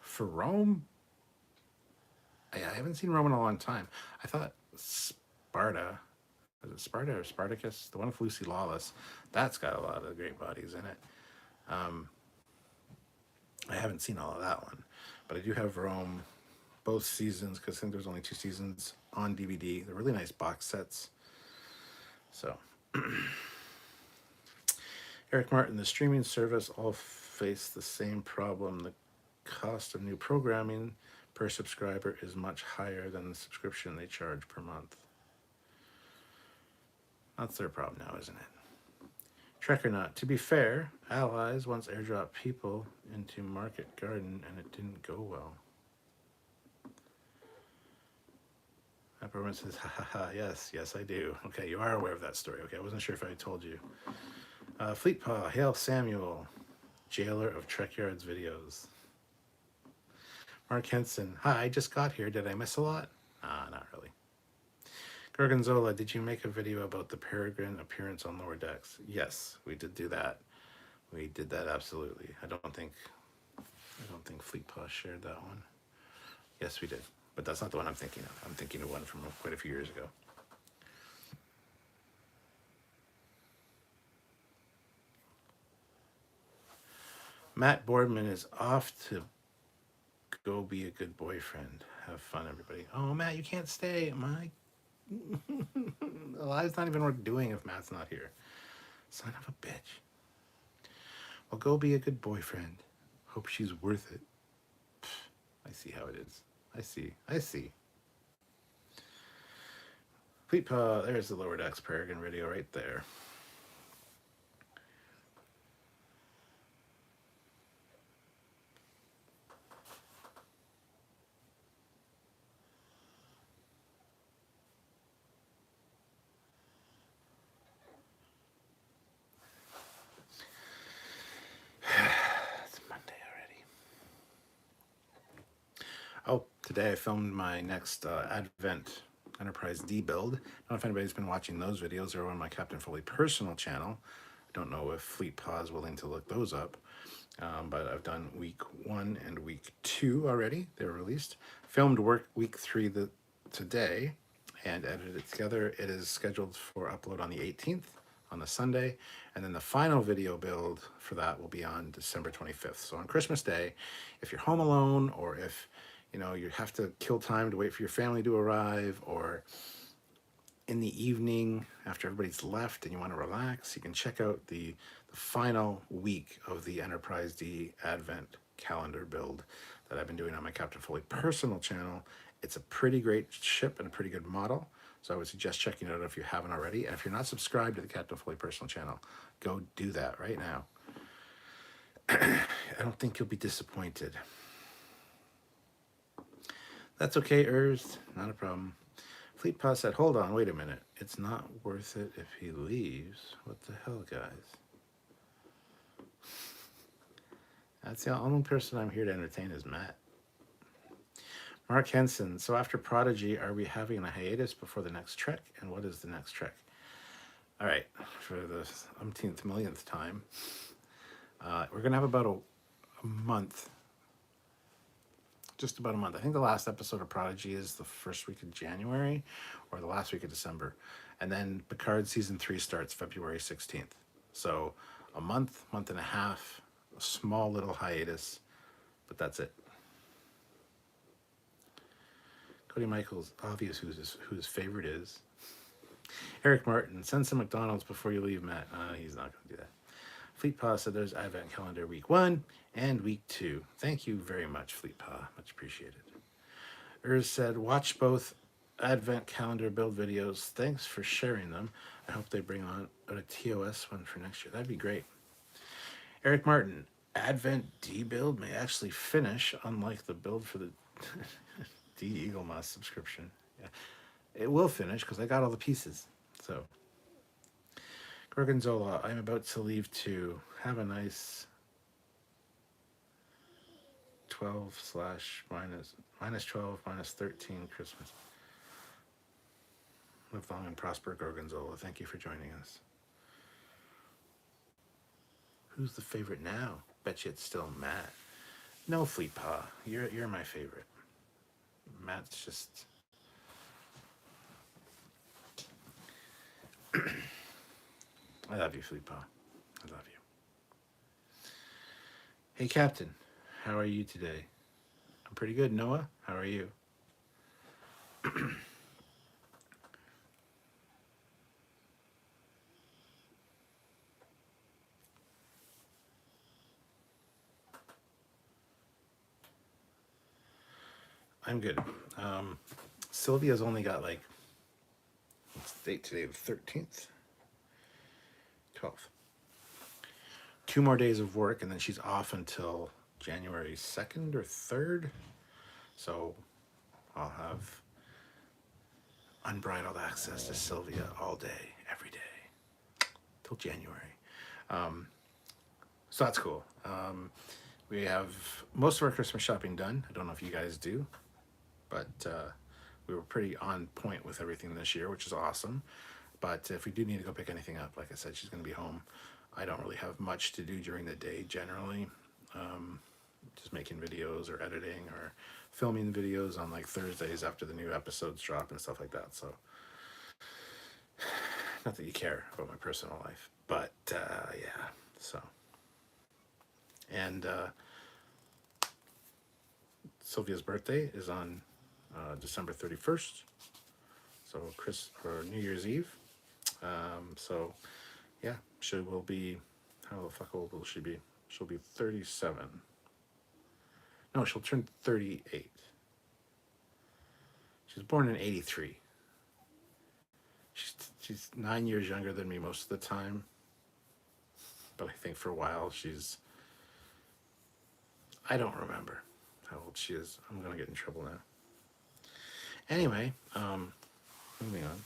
For Rome, I haven't seen Rome in a long time. I thought Sparta, was it Sparta or Spartacus? The one with Lucy Lawless, that's got a lot of great bodies in it. I haven't seen all of that one, but I do have Rome, both seasons, because I think there's only 2 seasons on DVD. They're really nice box sets. So, Eric Martin, the streaming service all face the same problem. The cost of new programming per subscriber is much higher than the subscription they charge per month. That's their problem now, isn't it? Trek or not. To be fair, Allies once airdropped people into Market Garden and it didn't go well. Matt Berman says, ha ha ha, yes, I do. Okay, you are aware of that story. Okay, I wasn't sure if I told you. Fleet Paw, hail Samuel, jailer of Trekyards videos. Mark Henson, hi, I just got here. Did I miss a lot? Not really. Gorgonzola, did you make a video about the Peregrine appearance on Lower Decks? Yes, we did do that. We did that absolutely. I don't think Fleet Paw shared that one. Yes, we did. But that's not the one I'm thinking of. I'm thinking of one from quite a few years ago. Matt Boardman is off to go be a good boyfriend. Have fun, everybody. Oh, Matt, you can't stay. My the live's not even worth doing if Matt's not here. Son of a bitch. Well, go be a good boyfriend. Hope she's worth it. I see how it is. I see. Fleet Paw, there's the Lower Decks Peregrine video right there. It's Monday already. Oh, today I filmed my next Advent Enterprise D build. I don't know if anybody's been watching those videos. They're on my Captain Foley personal channel. I don't know if Fleet Paw is willing to look those up. But I've done week 1 and week 2 already. They were released. Filmed week 3 today and edited it together. It is scheduled for upload on the 18th, on the Sunday, and then the final video build for that will be on December 25th. So on Christmas Day, if you're home alone, or if you have to kill time to wait for your family to arrive, or in the evening after everybody's left and you want to relax, you can check out the final week of the Enterprise D Advent calendar build that I've been doing on my Captain Foley personal channel. It's a pretty great ship and a pretty good model, so I would suggest checking it out if you haven't already. And if you're not subscribed to the Captain Foley personal channel, go do that right now. I don't think you'll be disappointed. That's okay, Urs, not a problem. Fleet Paw said, hold on, wait a minute. It's not worth it if he leaves. What the hell, guys? That's the only person I'm here to entertain is Matt. Mark Henson, so after Prodigy, are we having a hiatus before the next Trek? And what is the next Trek? All right, for the umpteenth millionth time, we're going to have about a month. Just about a month. I think the last episode of Prodigy is the first week of January or the last week of December. And then Picard season 3 starts February 16th. So a month and a half, a small little hiatus, but that's it. Cody Michaels, obvious who his favorite is. Eric Martin, send some McDonald's before you leave, Matt. He's not going to do that. Fleet Paw said there's Advent Calendar week 1 and week 2. Thank you very much, Fleet Paw. Much appreciated. Urs said, watch both Advent Calendar build videos. Thanks for sharing them. I hope they bring on a TOS one for next year. That'd be great. Eric Martin, Advent D build may actually finish, unlike the build for the D Eagle Moss subscription. Yeah. It will finish because I got all the pieces. So, Gorgonzola, I'm about to leave too. Have a nice 12/-13 Christmas. Live long and prosper, Gorgonzola. Thank you for joining us. Who's the favorite now? Bet you it's still Matt. No, Fleet Paw. You're my favorite. Matt's just... I love you, Fleet Paw. I love you. Hey, Captain. How are you today? I'm pretty good. Noah, how are you? I'm good. Sylvia's only got like, what's the date today? The 13th? 12th. 2 more days of work, and then she's off until January 2nd or 3rd. So I'll have unbridled access to Sylvia all day, every day, till January. So that's cool. We have most of our Christmas shopping done. I don't know if you guys do, but we were pretty on point with everything this year, which is awesome. But if we do need to go pick anything up, like I said, she's going to be home. I don't really have much to do during the day generally. Just making videos or editing or filming videos on like Thursdays after the new episodes drop and stuff like that. So, not that you care about my personal life, but yeah. So, and Sylvia's birthday is on December 31st. So or New Year's Eve. So yeah, she will be, how the fuck old will she be? She'll be 37. No, she'll turn 38. She was born in 83. She's 9 years younger than me most of the time. But I think for a while I don't remember how old she is. I'm going to get in trouble now. Anyway, moving on.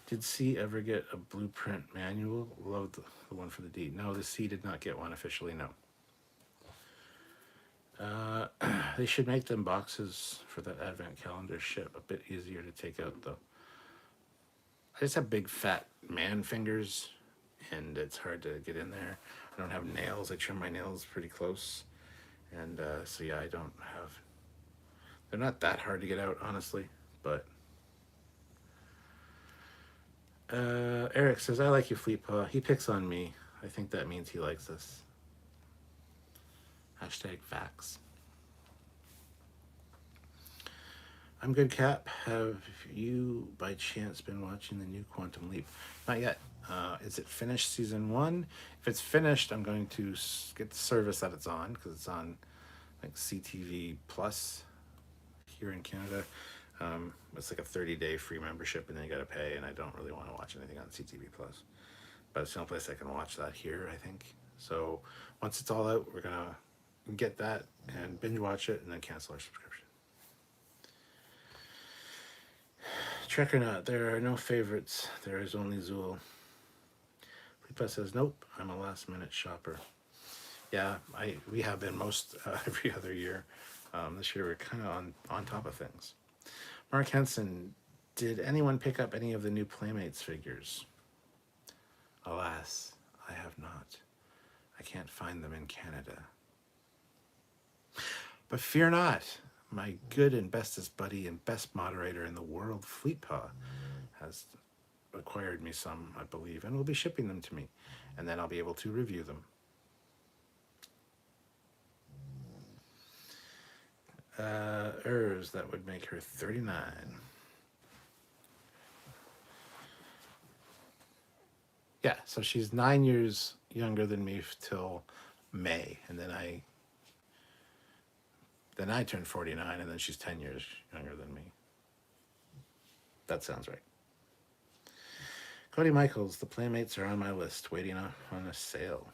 Did C ever get a blueprint manual? Loved the one for the D. No, the C did not get one officially, no. They should make them boxes for that advent calendar ship a bit easier to take out, though. I just have big fat man fingers, and it's hard to get in there. I don't have nails. I trim my nails pretty close. And so yeah, I don't have... They're not that hard to get out, honestly, but... Eric says, I like you, Fleetpaw. He picks on me. I think that means he likes us. Hashtag facts. I'm good, Cap. Have you, by chance, been watching the new Quantum Leap? Not yet. Is it finished season 1? If it's finished, I'm going to get the service that it's on, because it's on like CTV Plus here in Canada. It's like a 30-day free membership, and then you got to pay, and I don't really want to watch anything on CTV Plus. But it's the only place I can watch that here, I think. So once it's all out, we're going to get that and binge watch it, and then cancel our subscription. Trek or not, there are no favorites. There is only Zool. Fleetpaw says, nope, I'm a last-minute shopper. Yeah, we have been most every other year. This year we're kind of on top of things. Mark Henson, did anyone pick up any of the new Playmates figures? Alas, I have not. I can't find them in Canada. But fear not. My good and bestest buddy and best moderator in the world, Fleetpaw, has acquired me some, I believe, and will be shipping them to me. And then I'll be able to review them. That would make her 39. Yeah, so she's 9 years younger than me till May, and then I turned 49, and then she's 10 years younger than me. That sounds right. Cody Michaels, the Playmates are on my list, waiting on a sale.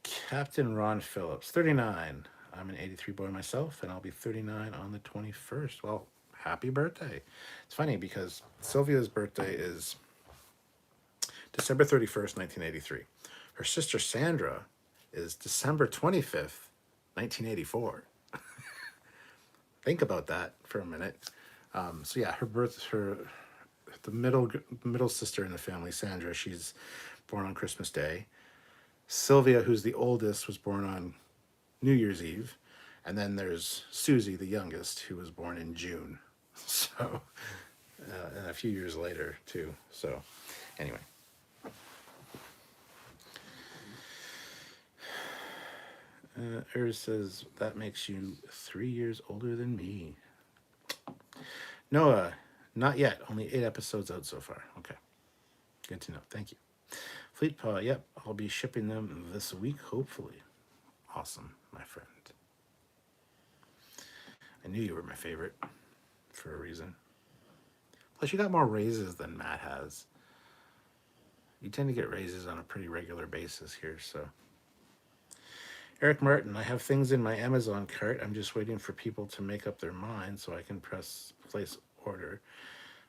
Captain Ron Phillips, 39. I'm an 83 boy myself, and I'll be 39 on the 21st. Well, happy birthday. It's funny because Sylvia's birthday is December 31st, 1983. Her sister Sandra is December 25th, 1984. Think about that for a minute. So yeah, the middle sister in the family, Sandra, she's born on Christmas Day. Sylvia, who's the oldest, was born on New Year's Eve. And then there's Susie, the youngest, who was born in June. So, and a few years later, too. So, anyway. Says, that makes you 3 years older than me. Noah, not yet. Only 8 episodes out so far. Okay. Good to know. Thank you. Fleetpaw, yep. I'll be shipping them this week, hopefully. Awesome, my friend. I knew you were my favorite for a reason. Plus, you got more raises than Matt has. You tend to get raises on a pretty regular basis here, so. Eric Martin, I have things in my Amazon cart. I'm just waiting for people to make up their mind so I can press place order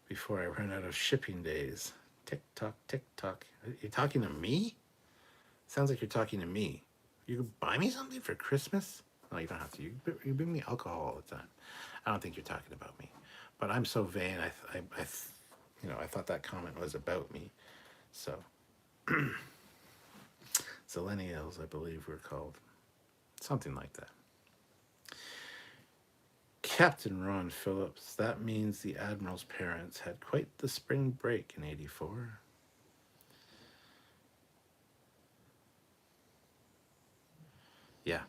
before I run out of shipping days. Tick tock, tick tock. You're talking to me? Sounds like you're talking to me. You could buy me something for Christmas? No, you don't have to. You bring me alcohol all the time. I don't think you're talking about me. But I'm so vain. I thought that comment was about me. So, Zillennials, I believe we're called. Something like that. Captain Ron Phillips. That means the Admiral's parents had quite the spring break in '84. Yeah.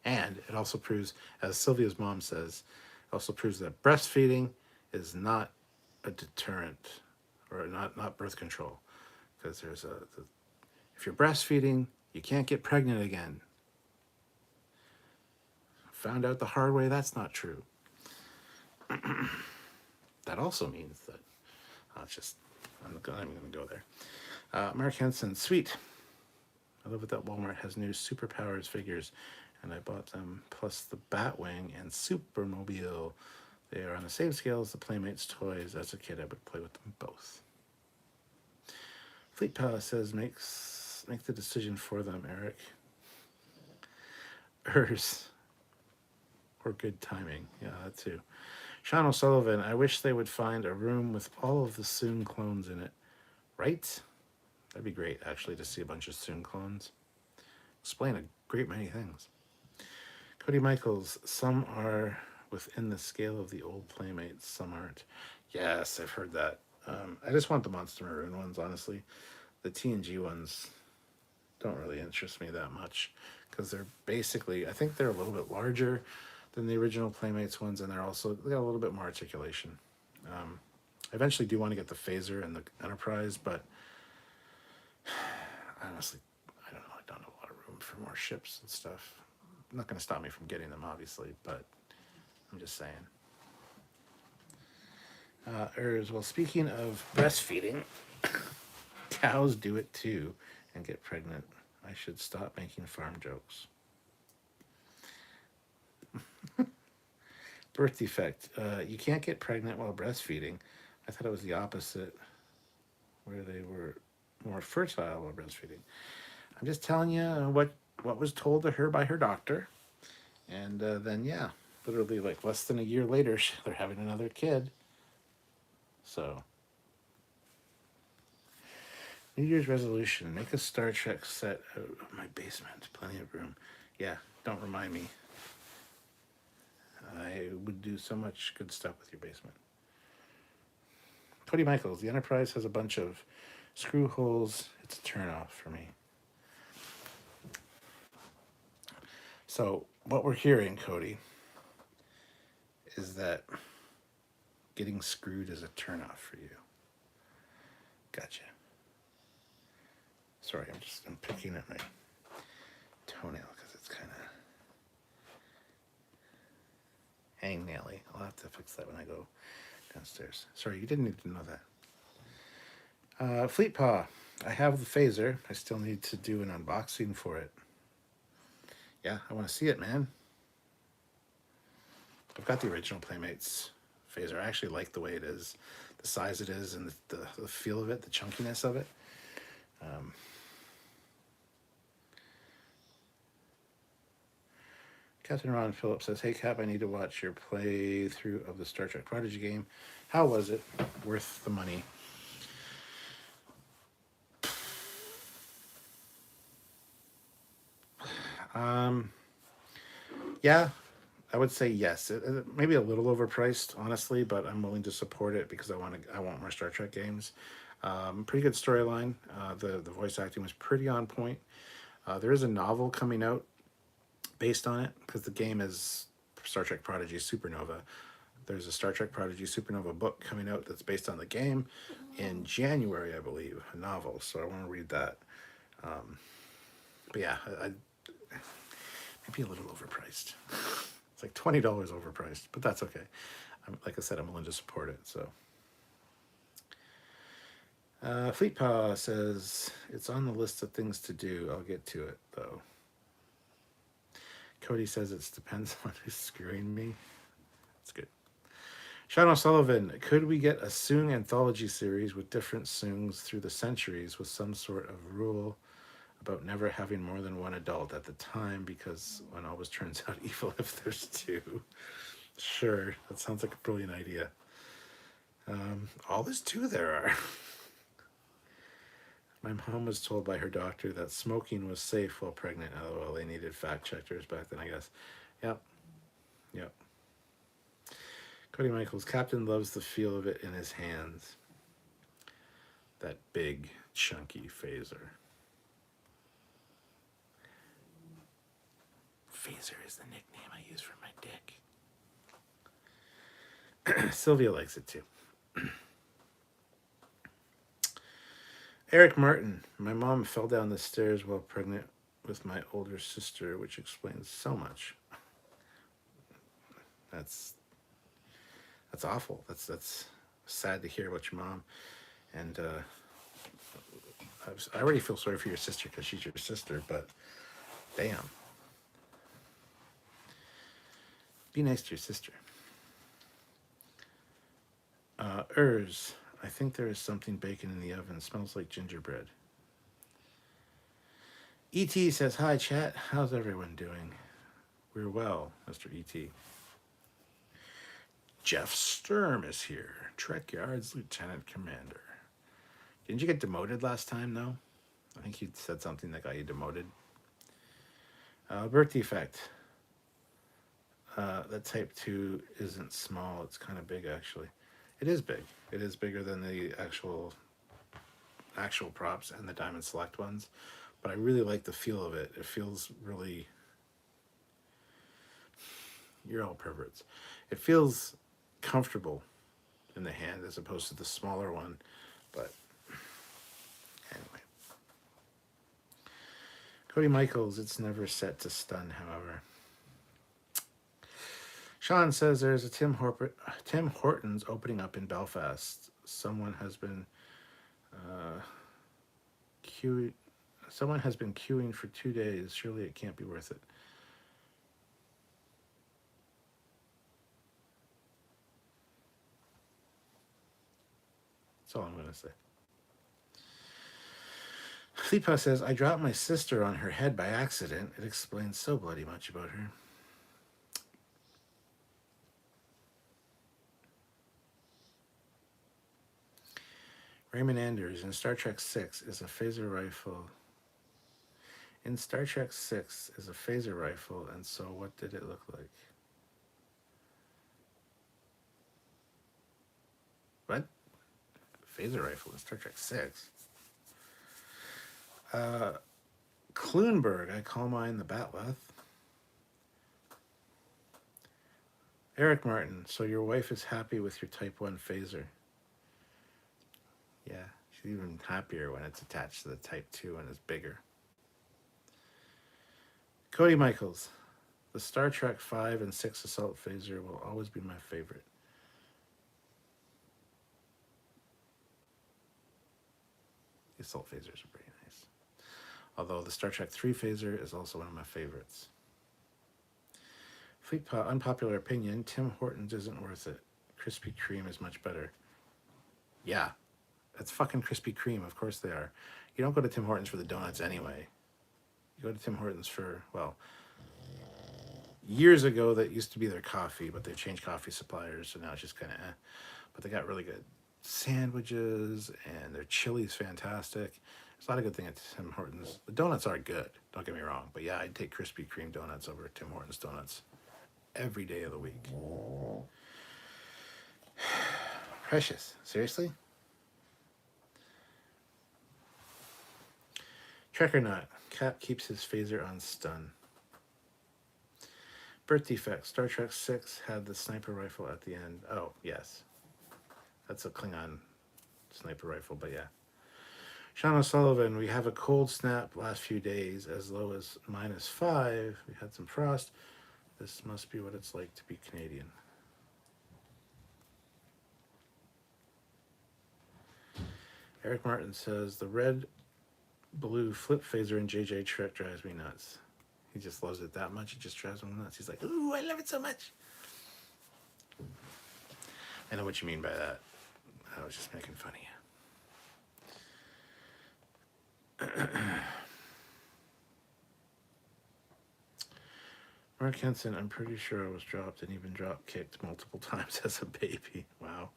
And it also proves, as Sylvia's mom says, it also proves that breastfeeding is not a deterrent or not birth control. Because if you're breastfeeding, you can't get pregnant again. Found out the hard way that's not true. That also means that I'm not even going to go there. Mark Henson, sweet. I love it that Walmart has new Superpowers figures, and I bought them plus the Batwing and Supermobile. They are on the same scale as the Playmates toys. As a kid, I would play with them both. Fleet Palace says, make the decision for them, Eric. Or good timing. Yeah, that too. Sean O'Sullivan, I wish they would find a room with all of the Soon clones in it. Right? That'd be great, actually, to see a bunch of Soon clones. Explain a great many things. Cody Michaels, some are within the scale of the old Playmates, some aren't. Yes, I've heard that. I just want the Monster Maroon ones, honestly. The TNG ones don't really interest me that much because they're basically, I think they're a little bit larger than the original Playmates ones, and they got a little bit more articulation. I eventually do want to get the Phaser and the Enterprise, but honestly, I don't know. I don't have a lot of room for more ships and stuff. Not going to stop me from getting them, obviously, but I'm just saying. Well, speaking of breastfeeding, cows do it too and get pregnant. I should stop making farm jokes. Birth defect. You can't get pregnant while breastfeeding. I thought it was the opposite, where they were more fertile while breastfeeding. I'm just telling you what was told to her by her doctor. And then, yeah, literally like less than a year later, they're having another kid. So, New Year's resolution, make a Star Trek set out of my basement. Plenty of room. Yeah, don't remind me. I would do so much good stuff with your basement. Cody Michaels, the Enterprise has a bunch of screw holes. It's a turnoff for me. So, what we're hearing, Cody, is that getting screwed is a turnoff for you. Gotcha. Sorry, I'm picking at my toenail because it's kind of hangnaily. I'll have to fix that when I go downstairs. Sorry, you didn't need to know that. Fleet Paw, I have the Phaser. I still need to do an unboxing for it. Yeah, I want to see it, man. I've got the original Playmates Phaser. I actually like the way it is, the size it is, and the feel of it, the chunkiness of it. Captain Ron Phillips says, hey, Cap, I need to watch your playthrough of the Star Trek Prodigy game. How was it? Worth the money? Yeah, I would say yes. It maybe a little overpriced, honestly, but I'm willing to support it because I want more Star Trek games. Pretty good storyline. The voice acting was pretty on point. There is a novel coming out based on it because the game is Star Trek Prodigy Supernova. There's a Star Trek Prodigy Supernova book coming out that's based on the game in January, I believe, a novel. So I want to read that. But yeah, maybe a little overpriced. It's like $20 overpriced, but that's okay. Like I said, I'm willing to support it. So Fleet Paw says, it's on the list of things to do. I'll get to it, though. Cody says it depends on who's screwing me. That's good. Sean O'Sullivan, could we get a Soong anthology series with different Soongs through the centuries with some sort of rule about never having more than one adult at the time because one always turns out evil if there's two? Sure, that sounds like a brilliant idea. All there's two there are. My mom was told by her doctor that smoking was safe while pregnant. LOL, they needed fact checkers back then, I guess. Yep. Yep. Cody Michaels, Captain loves the feel of it in his hands. That big, chunky phaser. Phaser is the nickname I use for my dick. Sylvia likes it too. Eric Martin, my mom fell down the stairs while pregnant with my older sister, which explains so much. That's awful. That's sad to hear about your mom. And I already feel sorry for your sister because she's your sister, but damn. Be nice to your sister. Urs, I think there is something baking in the oven. It smells like gingerbread. E.T. says, hi, chat. How's everyone doing? We're well, Mr. E.T. Jeff Sturm is here. Trekyards Lieutenant Commander. Didn't you get demoted last time, though? I think you said something that got you demoted. Birth defect. That type 2 isn't small. It's kind of big, actually. It is big. It is bigger than the actual props and the Diamond Select ones. But I really like the feel of it. It feels really... You're all perverts. It feels comfortable in the hand as opposed to the smaller one. But anyway. Cody Michaels, it's never set to stun, however. Sean says there's a Tim Hortons opening up in Belfast. Someone has been queuing for 2 days. Surely it can't be worth it. That's all I'm going to say. Fleepa says, I dropped my sister on her head by accident. It explains so bloody much about her. Raymond Anders, in Star Trek 6 is a phaser rifle. In Star Trek 6 is a phaser rifle, and so what did it look like? What? Phaser rifle in Star Trek 6? Kloonberg, I call mine the Batleth. Eric Martin, so your wife is happy with your Type 1 phaser. Yeah, she's even happier when it's attached to the Type 2 and is bigger. Cody Michaels, the Star Trek 5 and 6 assault phaser will always be my favorite. The assault phasers are pretty nice. Although the Star Trek 3 phaser is also one of my favorites. Unpopular opinion, Tim Hortons isn't worth it. Krispy Kreme is much better. Yeah, that's fucking Krispy Kreme. Of course they are. You don't go to Tim Hortons for the donuts anyway. You go to Tim Hortons for, well, years ago that used to be their coffee, but they've changed coffee suppliers, so now it's just kind of But they got really good sandwiches, and their chili's fantastic. There's a lot of good things at Tim Hortons. The donuts are good, don't get me wrong. But yeah, I'd take Krispy Kreme donuts over Tim Hortons donuts every day of the week. Precious. Seriously? Trekker Nut. Cap keeps his phaser on stun. Birth defect. Star Trek 6 had the sniper rifle at the end. Oh, yes. That's a Klingon sniper rifle, but yeah. Sean O'Sullivan, we have a cold snap last few days, as low as -5. We had some frost. This must be what it's like to be Canadian. Eric Martin says, the red blue flip phaser in JJ Trek drives me nuts. He just loves it that much, it just drives him nuts. He's like, ooh, I love it so much. I know what you mean by that. I was just making fun of you. Mark Henson, I'm pretty sure I was dropped and even drop kicked multiple times as a baby. Wow.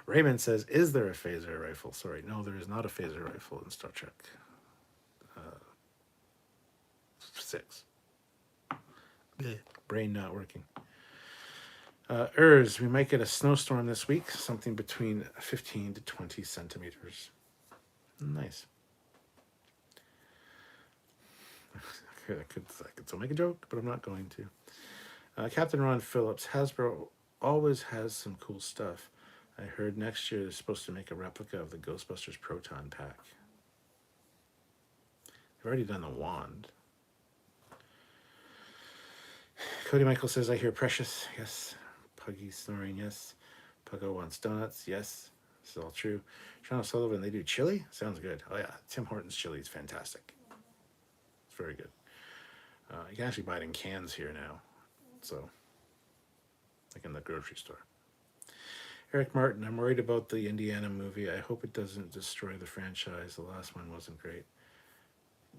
Raymond says, is there a phaser rifle? Sorry, no, there is not a phaser rifle in Star Trek 6. Brain not working. We might get a snowstorm this week, something between 15 to 20 centimeters. Nice. I could still make a joke, but I'm not going to. Captain Ron Phillips, Hasbro always has some cool stuff. I heard next year they're supposed to make a replica of the Ghostbusters Proton Pack. They've already done the wand. Cody Michael says, I hear Precious. Yes. Puggy snoring. Yes. Puggo wants donuts. Yes. This is all true. Sean O'Sullivan, they do chili? Sounds good. Oh, yeah. Tim Hortons chili is fantastic. It's very good. You can actually buy it in cans here now. So, like in the grocery store. Eric Martin, I'm worried about the Indiana movie. I hope it doesn't destroy the franchise. The last one wasn't great.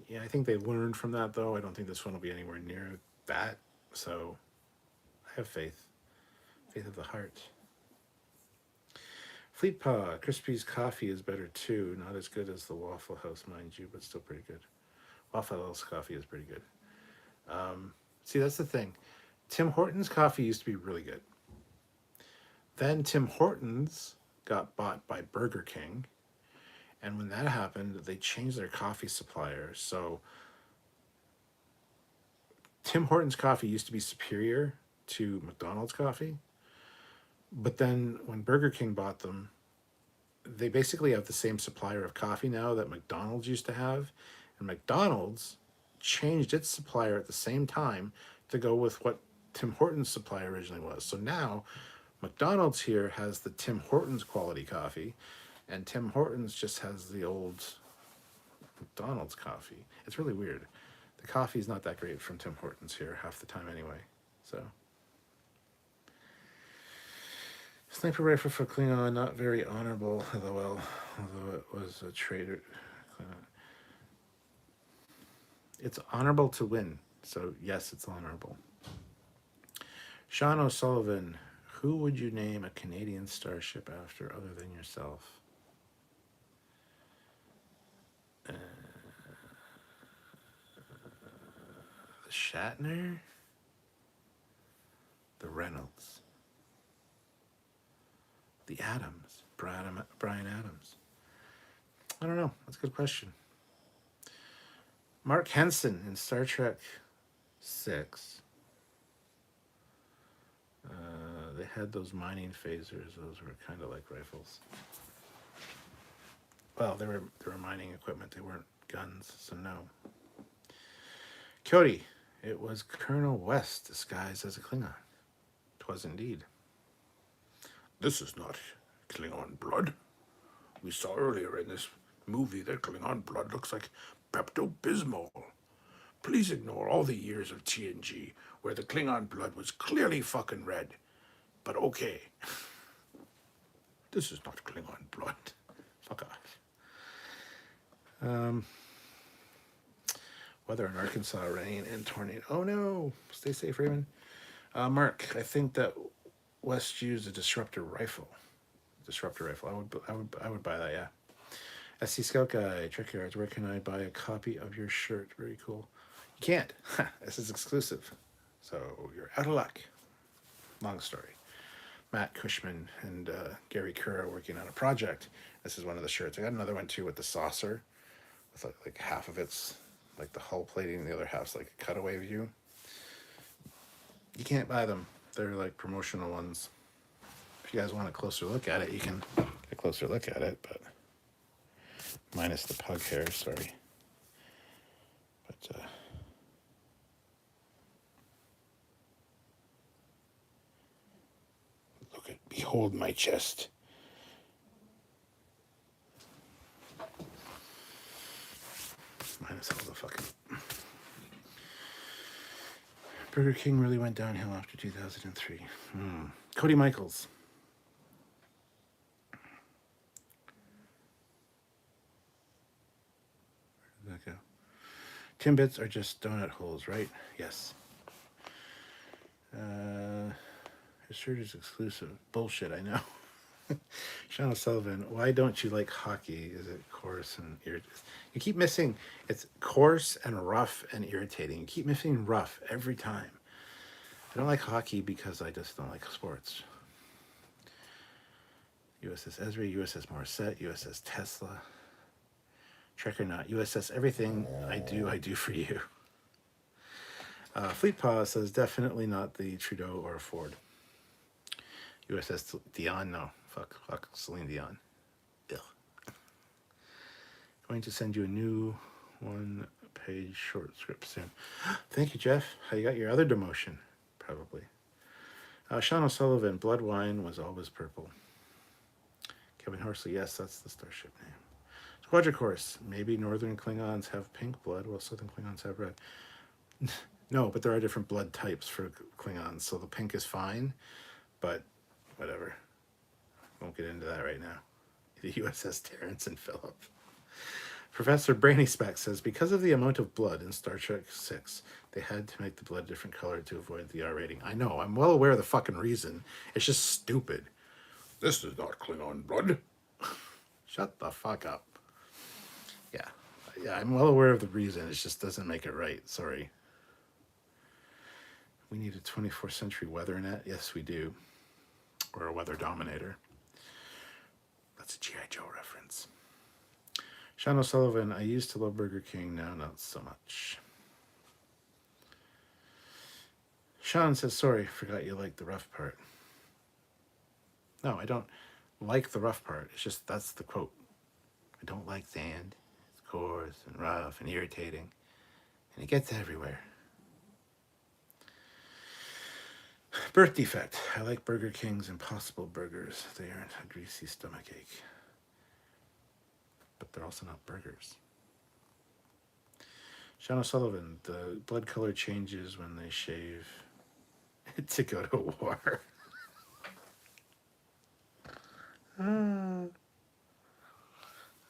Yeah, I think they learned from that, though. I don't think this one will be anywhere near that. So, I have faith. Faith of the heart. Fleet Paw, Crispy's coffee is better too. Not as good as the Waffle House, mind you, but still pretty good. Waffle House coffee is pretty good. See, that's the thing. Tim Hortons coffee used to be really good. Then Tim Hortons got bought by Burger King. And when that happened, they changed their coffee supplier. So Tim Hortons coffee used to be superior to McDonald's coffee. But then when Burger King bought them, they basically have the same supplier of coffee now that McDonald's used to have. And McDonald's changed its supplier at the same time to go with what Tim Hortons' supply originally was. So now McDonald's here has the Tim Hortons quality coffee, and Tim Hortons just has the old McDonald's coffee. It's really weird. The coffee is not that great from Tim Hortons here half the time anyway. So sniper rifle for Klingon, not very honorable, although it was a traitor. It's honorable to win, so yes, it's honorable. Sean O'Sullivan, who would you name a Canadian starship after other than yourself? The Shatner? The Reynolds? The Adams? Brian Adams? I don't know. That's a good question. Mark Henson in Star Trek 6. They had those mining phasers. Those were kind of like rifles. Well, they were mining equipment. They weren't guns, so no. Cody, it was Colonel West disguised as a Klingon. 'Twas indeed. This is not Klingon blood. We saw earlier in this movie that Klingon blood looks like Pepto-Bismol. Please ignore all the years of TNG where the Klingon blood was clearly fucking red. But okay. This is not Klingon blood. Fuck off. Weather in Arkansas, rain and tornado. Oh no! Stay safe, Raymond. Mark, I think that West used a disruptor rifle. I would buy that. Yeah. SC Scout Guy, Trekyards. Where can I buy a copy of your shirt? Very cool. You can't. This is exclusive. So you're out of luck. Long story. Matt Cushman and Gary Kerr are working on a project. This is one of the shirts. I got another one too with the saucer. With like half of it's like the hull plating and the other half's like a cutaway view. You can't buy them. They're like promotional ones. If you guys want a closer look at it, you can get a closer look at it, but minus the pug hair, sorry. But behold my chest. myself a fucking... Burger King really went downhill after 2003. Cody Michaels. Where did that go? Timbits are just donut holes, right? Yes. His shirt is exclusive. Bullshit, I know. Sean O'Sullivan, why don't you like hockey? Is it coarse and irritating? You keep missing. It's coarse and rough and irritating. You keep missing rough every time. I don't like hockey because I just don't like sports. USS Esri, USS Morissette, USS Tesla. Trek or not, USS everything I do for you. Fleet Paw says definitely not the Trudeau or Ford. USS Dion, no. Fuck Celine Dion. Ugh. Going to send you a new one-page short script soon. Thank you, Jeff. How you got your other demotion? Probably. Sean O'Sullivan, blood wine was always purple. Kevin Horsley, yes, that's the Starship name. Squadron Course, maybe Northern Klingons have pink blood while Southern Klingons have red. No, but there are different blood types for Klingons, so the pink is fine, but whatever. Won't get into that right now. The USS Terrence and Phillip. Professor Brainy Speck says, because of the amount of blood in Star Trek 6, they had to make the blood a different color to avoid the R rating. I know, I'm well aware of the fucking reason. It's just stupid. This is not Klingon blood. Shut the fuck up. Yeah, I'm well aware of the reason. It just doesn't make it right. Sorry. We need a 24th century weather net. Yes, we do. Or a weather dominator. That's a G.I. Joe reference. Sean O'Sullivan, I used to love Burger King, now not so much. Sean says, sorry, forgot you liked the rough part. No, I don't like the rough part. It's just, that's the quote. I don't like sand. It's coarse and rough and irritating. And it gets everywhere. Birth defect. I like Burger King's Impossible Burgers. They aren't a greasy stomachache. But they're also not burgers. Sean O'Sullivan, the blood color changes when they shave to go to war.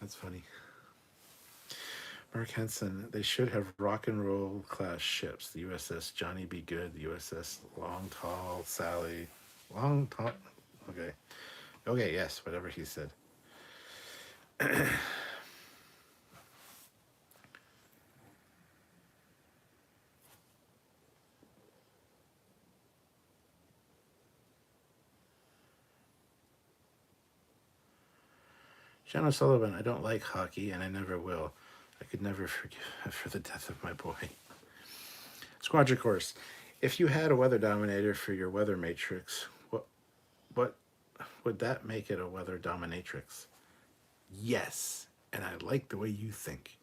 That's funny. Mark Henson, they should have rock and roll class ships. The USS Johnny Be Good, the USS Long Tall Sally. Long Tall. Okay. Okay, yes, whatever he said. Sean O'Sullivan, I don't like hockey and I never will. I could never forgive for the death of my boy. Squadron Course. If you had a weather dominator for your weather matrix, what would that make it a weather dominatrix? Yes, and I like the way you think.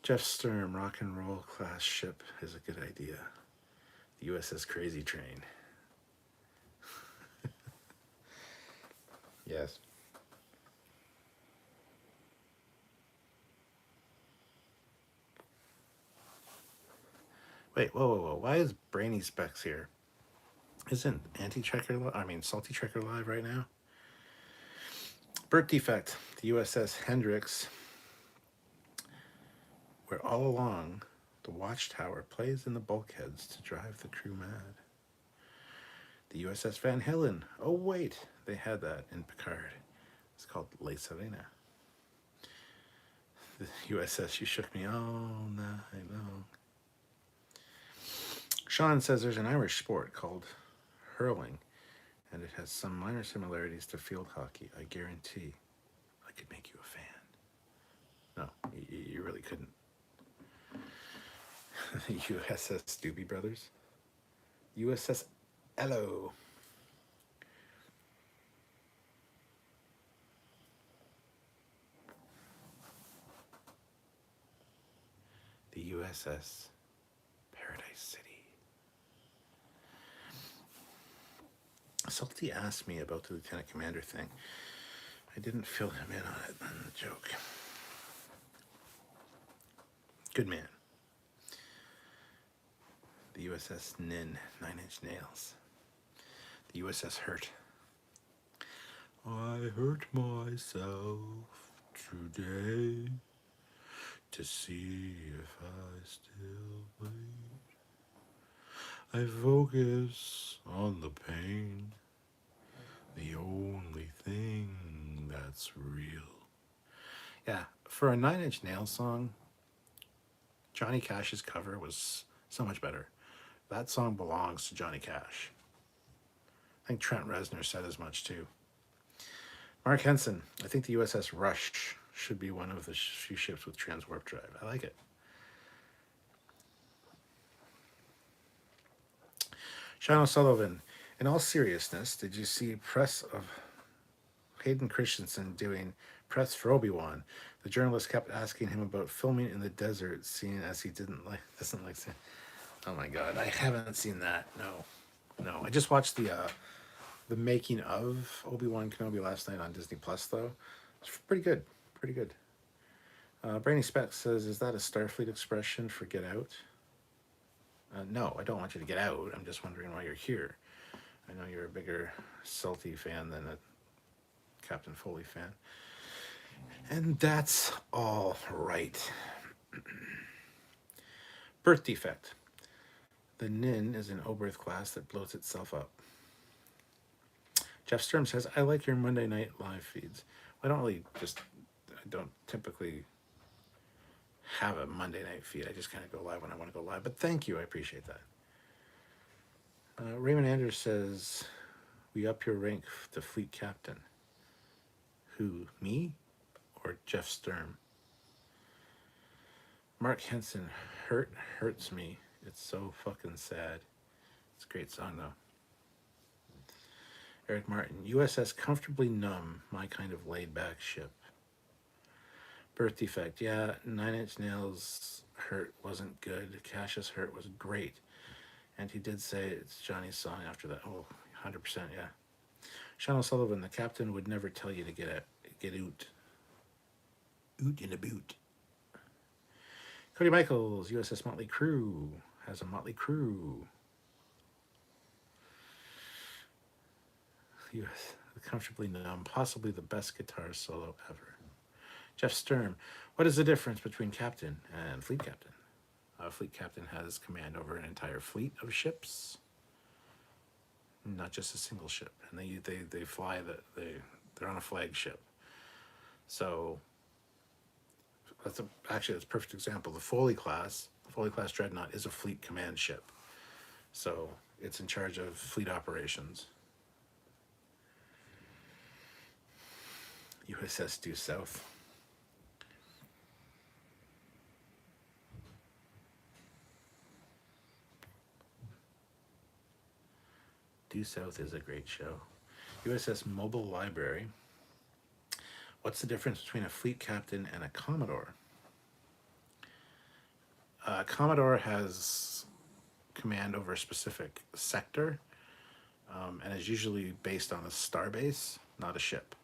Jeff Sturm, rock and roll class ship is a good idea. The USS Crazy Train. Yes. Wait, whoa. Why is Brainy Specs here? Isn't Salty Trekker live right now? Birth defect. The USS Hendricks, where all along the watchtower plays in the bulkheads to drive the crew mad. The USS Van Halen. Oh, wait. They had that in Picard. It's called La Serena. The USS You Shook Me All Night Long. Sean says there's an Irish sport called hurling, and it has some minor similarities to field hockey. I guarantee I could make you a fan. No, you really couldn't. USS Doobie Brothers. USS Hello. The USS Paradise City. Salty asked me about the Lieutenant Commander thing. I didn't fill him in on it. Joke. Good man. The USS Nin, 9 Inch Nails. The USS Hurt. I hurt myself today to see if I still bleed. I focus on the pain, the only thing that's real. Yeah, for a 9 Inch Nails song, Johnny Cash's cover was so much better. That song belongs to Johnny Cash. I think Trent Reznor said as much too. Mark Henson, I think the USS Rush should be one of the few ships with transwarp drive. I like it. Sean O'Sullivan, in all seriousness, did you see press of Hayden Christensen doing press for Obi-Wan? The journalist kept asking him about filming in the desert, seeing as he doesn't like. Oh my God, I haven't seen that. No. I just watched the making of Obi-Wan Kenobi last night on Disney Plus, though. It's pretty good. Brainy Speck says, is that a Starfleet expression for get out? No, I don't want you to get out. I'm just wondering why you're here. I know you're a bigger Salty fan than a Captain Foley fan. And that's all right. Birth defect. The Nin is an Oberth class that blows itself up. Jeff Sturm says, I like your Monday night live feeds. I don't typically have a Monday night feed. I just kind of go live when I want to go live. But thank you. I appreciate that. Raymond Anders says, we up your rank to fleet captain. Who, me or Jeff Sturm? Mark Henson, hurts me. It's so fucking sad. It's a great song, though. Eric Martin, USS Comfortably Numb, my kind of laid-back ship. Birth defect, yeah, 9 Inch Nails Hurt wasn't good. Cash's Hurt was great. And he did say it's Johnny's song after that. Oh, 100%, yeah. Sean O'Sullivan, the captain would never tell you to get out. Oot in a boot. Cody Michaels, USS Motley Crue, has a Motley Crue. US Comfortably Numb, possibly the best guitar solo ever. Jeff Sturm, what is the difference between captain and fleet captain? A fleet captain has command over an entire fleet of ships, not just a single ship, and they fly they're on a flagship. So that's a perfect example. The Foley class Dreadnought is a fleet command ship, so it's in charge of fleet operations. USS Due South. Due South is a great show. USS Mobile Library. What's the difference between a fleet captain and a commodore? Commodore has command over a specific sector, and is usually based on a starbase, not a ship,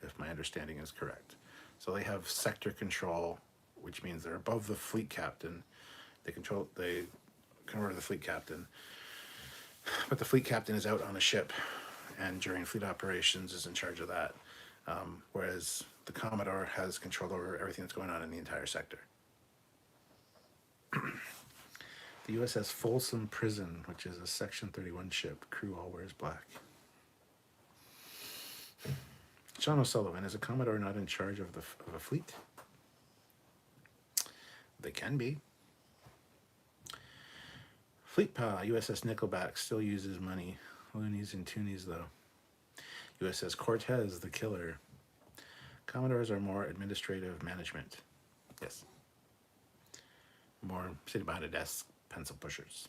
if my understanding is correct. So they have sector control, which means they're above the fleet captain. They can order the fleet captain, but the fleet captain is out on a ship, and during fleet operations is in charge of that. Whereas the Commodore has control over everything that's going on in the entire sector. The USS Folsom Prison, which is a Section 31 ship, crew all wears black. Sean O'Sullivan, is a Commodore not in charge of a fleet? They can be. Fleet Pa, USS Nickelback still uses money. Loonies and toonies, though. USS Cortez, the killer. Commodores are more administrative management. Yes. More sitting behind a desk, pencil pushers.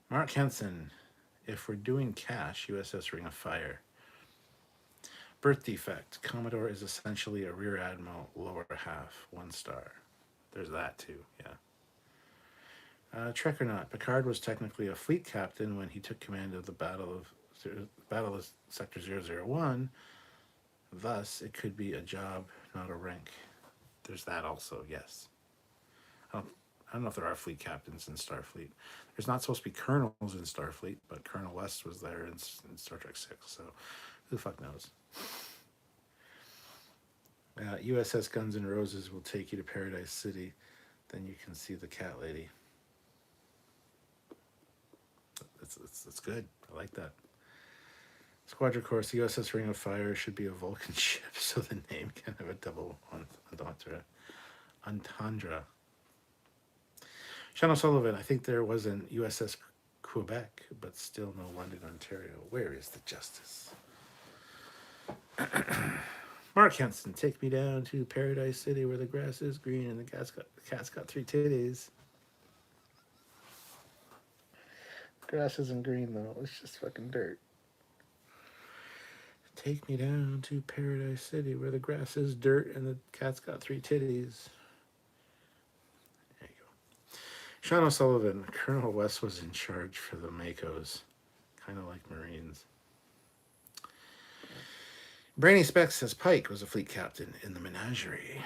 Mark Henson, if we're doing cash, USS Ring of Fire. Birth defect, Commodore is essentially a rear admiral, lower half, 1 star. There's that too, yeah. Trekyards, Picard was technically a fleet captain when he took command of the Battle of Battle of Sector 001. Thus, it could be a job, not a rank. There's that also, yes. I don't know if there are fleet captains in Starfleet. There's not supposed to be colonels in Starfleet, but Colonel West was there in Star Trek 6, so who the fuck knows? USS Guns N' Roses will take you to Paradise City. Then you can see the cat lady. That's good. I like that. Squadron Course, the USS Ring of Fire should be a Vulcan ship, so the name can have a double entendre. Sean O'Sullivan, I think there was an USS Quebec, but still no London, Ontario. Where is the justice? Mark Henson, take me down to Paradise City where the grass is green and the cat's got 3 titties. Grass isn't green though, it's just fucking dirt. Take me down to Paradise City where the grass is dirt and the cat's got 3 titties. There you go. Sean O'Sullivan, Colonel West was in charge for the Makos. Kind of like Marines. Brainy Specs says Pike was a fleet captain in the Menagerie.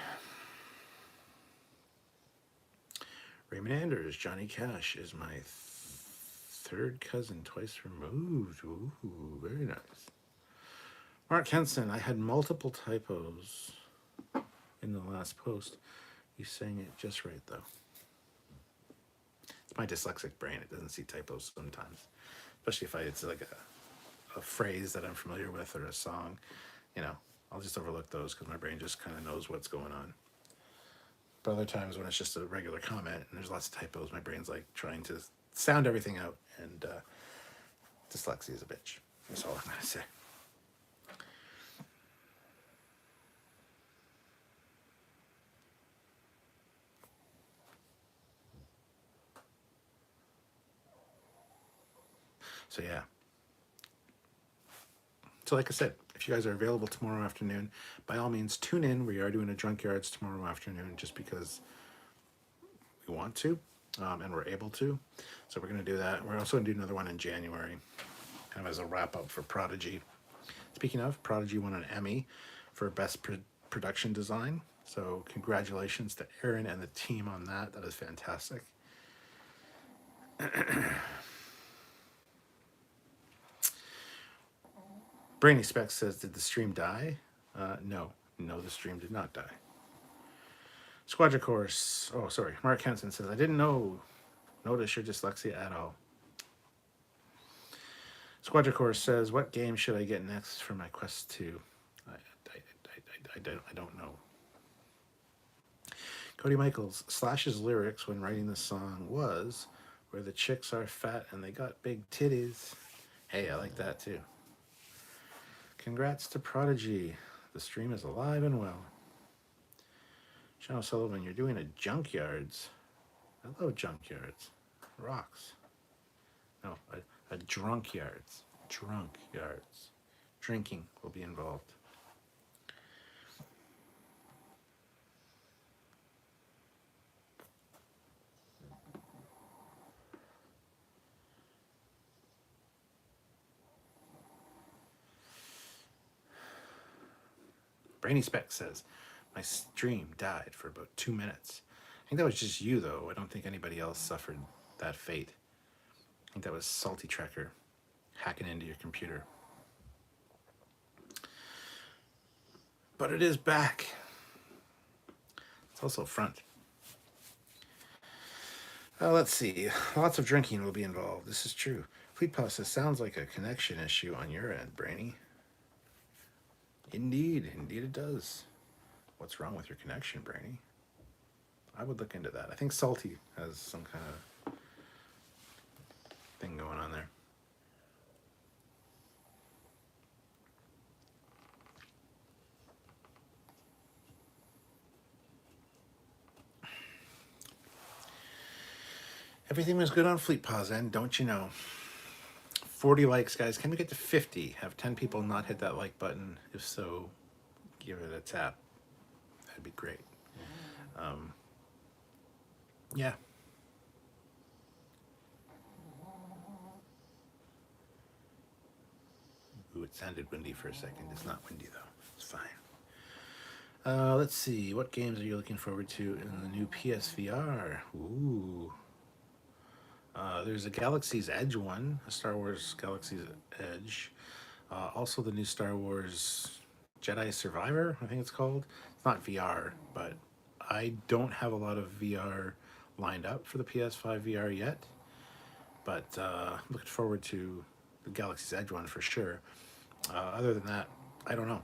Raymond Anders, Johnny Cash is my third cousin, twice removed. Ooh, very nice. Mark Henson, I had multiple typos in the last post. You sang it just right, though. It's my dyslexic brain. It doesn't see typos sometimes. Especially if it's like a phrase that I'm familiar with or a song. You know, I'll just overlook those because my brain just kind of knows what's going on. But other times when it's just a regular comment and there's lots of typos, my brain's like trying to sound everything out, and dyslexia is a bitch. That's all I'm going to say. So yeah. So like I said, if you guys are available tomorrow afternoon, by all means tune in. We are doing a Trekyards tomorrow afternoon just because we want to and we're able to. So we're going to do that. We're also going to do another one in January, kind of as a wrap up for Prodigy. Speaking of, Prodigy won an Emmy for Best Production Design. So congratulations to Aaron and the team on that. That is fantastic. Brainy Specs says, did the stream die? No, the stream did not die. Squadron Course, oh, sorry. Mark Henson says, I didn't notice your dyslexia at all. Squadron Course says, what game should I get next for my Quest 2? I don't know. Cody Michaels, Slash's lyrics when writing the song was, where the chicks are fat and they got big titties. Hey, I like that too. Congrats to Prodigy. The stream is alive and well. Sean O'Sullivan, you're doing a Junkyards. I love Junkyards. Rocks. No, a Drunkyards. Drunkyards. Drinking will be involved. Brainy Spec says, my stream died for about 2 minutes. I think that was just you, though. I don't think anybody else suffered that fate. I think that was Salty Trekker hacking into your computer. But it is back. It's also front. Let's see. Lots of drinking will be involved. This is true. Fleet Pasta sounds like a connection issue on your end, Brainy. Indeed it does. What's wrong with your connection, Brainy? I would look into that. I think Salty has some kind of thing going on there. Everything was good on Fleet Pause end, don't you know? 40 likes, guys. Can we get to 50? Have 10 people not hit that like button? If so, give it a tap. That'd be great. Yeah. sounded windy for a second. It's not windy though. It's fine. Let's see. What games are you looking forward to in the new PSVR? Ooh. There's a Galaxy's Edge one, a Star Wars Galaxy's Edge. Also, the new Star Wars Jedi Survivor, I think it's called. It's not VR, but I don't have a lot of VR lined up for the PS5 VR yet. But looking forward to the Galaxy's Edge one for sure. Other than that, I don't know.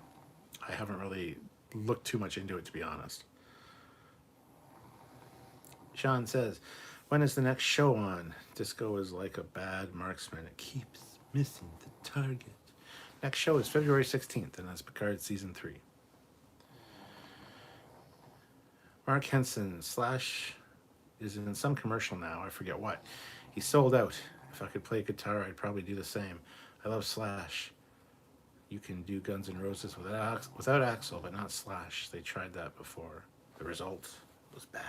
I haven't really looked too much into it, to be honest. Sean says, when is the next show on? Disco is like a bad marksman. It keeps missing the target. Next show is February 16th, and that's Picard Season 3. Mark Henson, Slash is in some commercial now. I forget what. He sold out. If I could play guitar, I'd probably do the same. I love Slash. You can do Guns N' Roses without Axl, but not Slash. They tried that before. The result was bad.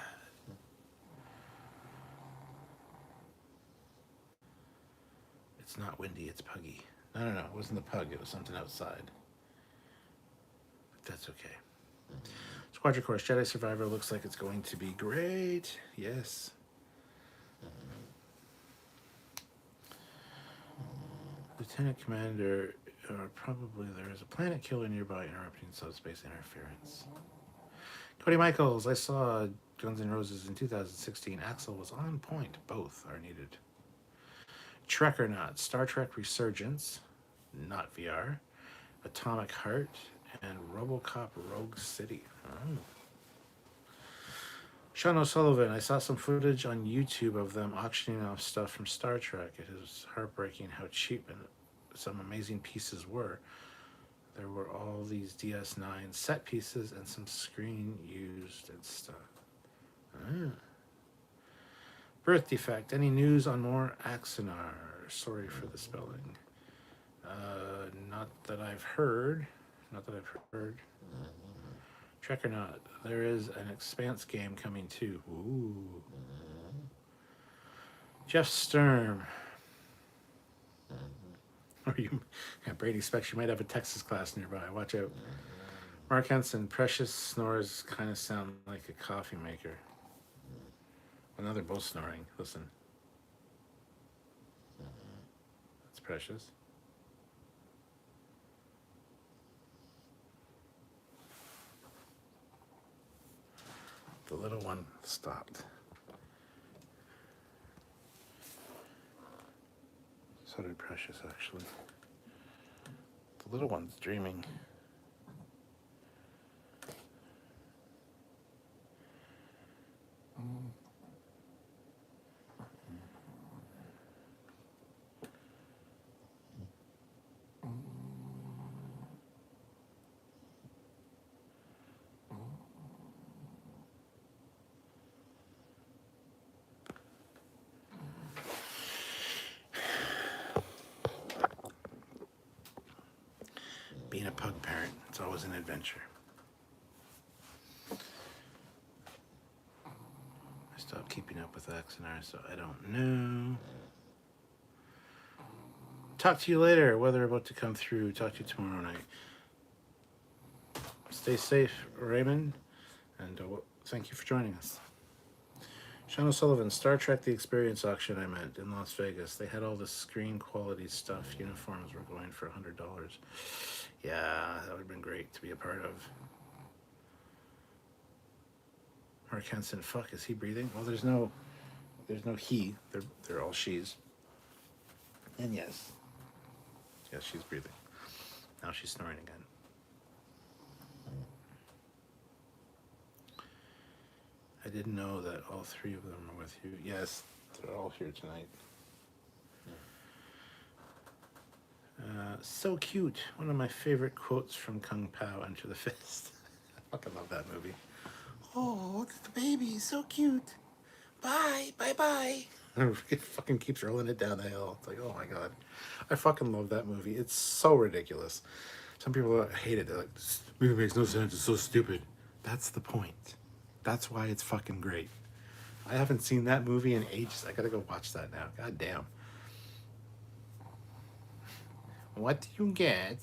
It's not windy, it's puggy. No, it wasn't the pug. It was something outside. But that's okay. Squadron Course Jedi Survivor looks like it's going to be great. Yes. Lieutenant Commander, probably there is a planet killer nearby interrupting subspace interference. Cody Michaels, I saw Guns N' Roses in 2016. Axl was on point. Both are needed. Trekyards, Star Trek Resurgence, not VR, Atomic Heart, and RoboCop Rogue City. Oh. Sean O'Sullivan, I saw some footage on YouTube of them auctioning off stuff from Star Trek. It is heartbreaking how cheap and some amazing pieces were. There were all these DS9 set pieces and some screen used and stuff. Birth defect. Any news on more Axanar? Sorry for the spelling. Not that I've heard. Trek or not, there is an Expanse game coming too. Ooh. Jeff Sturm. Or you, Brady Specs, you might have a Texas class nearby. Watch out. Mark Henson, Precious snores kind of sound like a coffee maker. Well, now they're both snoring. Listen. That's Precious. The little one stopped. So did Precious, actually. The little one's dreaming. Being a pug parent, it's always an adventure. I stopped keeping up with Axanar, so I don't know. Talk to you later. Weather about to come through. Talk to you tomorrow night. Stay safe, Raymond, and thank you for joining us. Sean O'Sullivan, Star Trek The Experience auction I meant in Las Vegas. They had all the screen quality stuff. Uniforms were going for $100. Yeah, that would have been great to be a part of. Mark Henson, fuck, is he breathing? Well, there's no he. They're all she's. And yes, she's breathing. Now she's snoring again. I didn't know that all three of them are with you. Yes, they're all here tonight. So cute. One of my favorite quotes from Kung Pao, Enter the Fist. I fucking love that movie. Oh, look at the baby. So cute. Bye. Bye. It fucking keeps rolling it down the hill. It's like, oh my God. I fucking love that movie. It's so ridiculous. Some people hate it. They're like, this movie makes no sense. It's so stupid. That's the point. That's why it's fucking great. I haven't seen that movie in ages. I gotta go watch that now. God damn. What do you get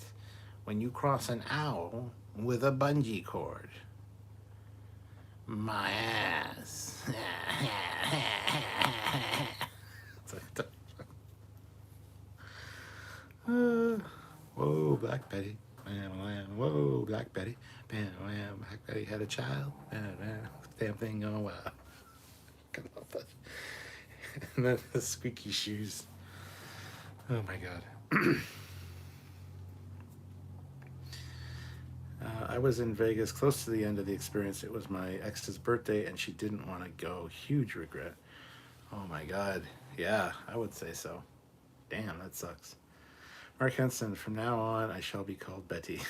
when you cross an owl with a bungee cord? My ass. Whoa, Black Betty. Whoa, Black Betty. Black Betty had a child. Damn thing going well. Couldn't help it. And then the squeaky shoes. Oh my god. I was in Vegas close to the end of the experience. It was my ex's birthday and she didn't want to go. Huge regret. Oh my god. Yeah, I would say so. Damn, that sucks. Mark Henson, from now on, I shall be called Betty.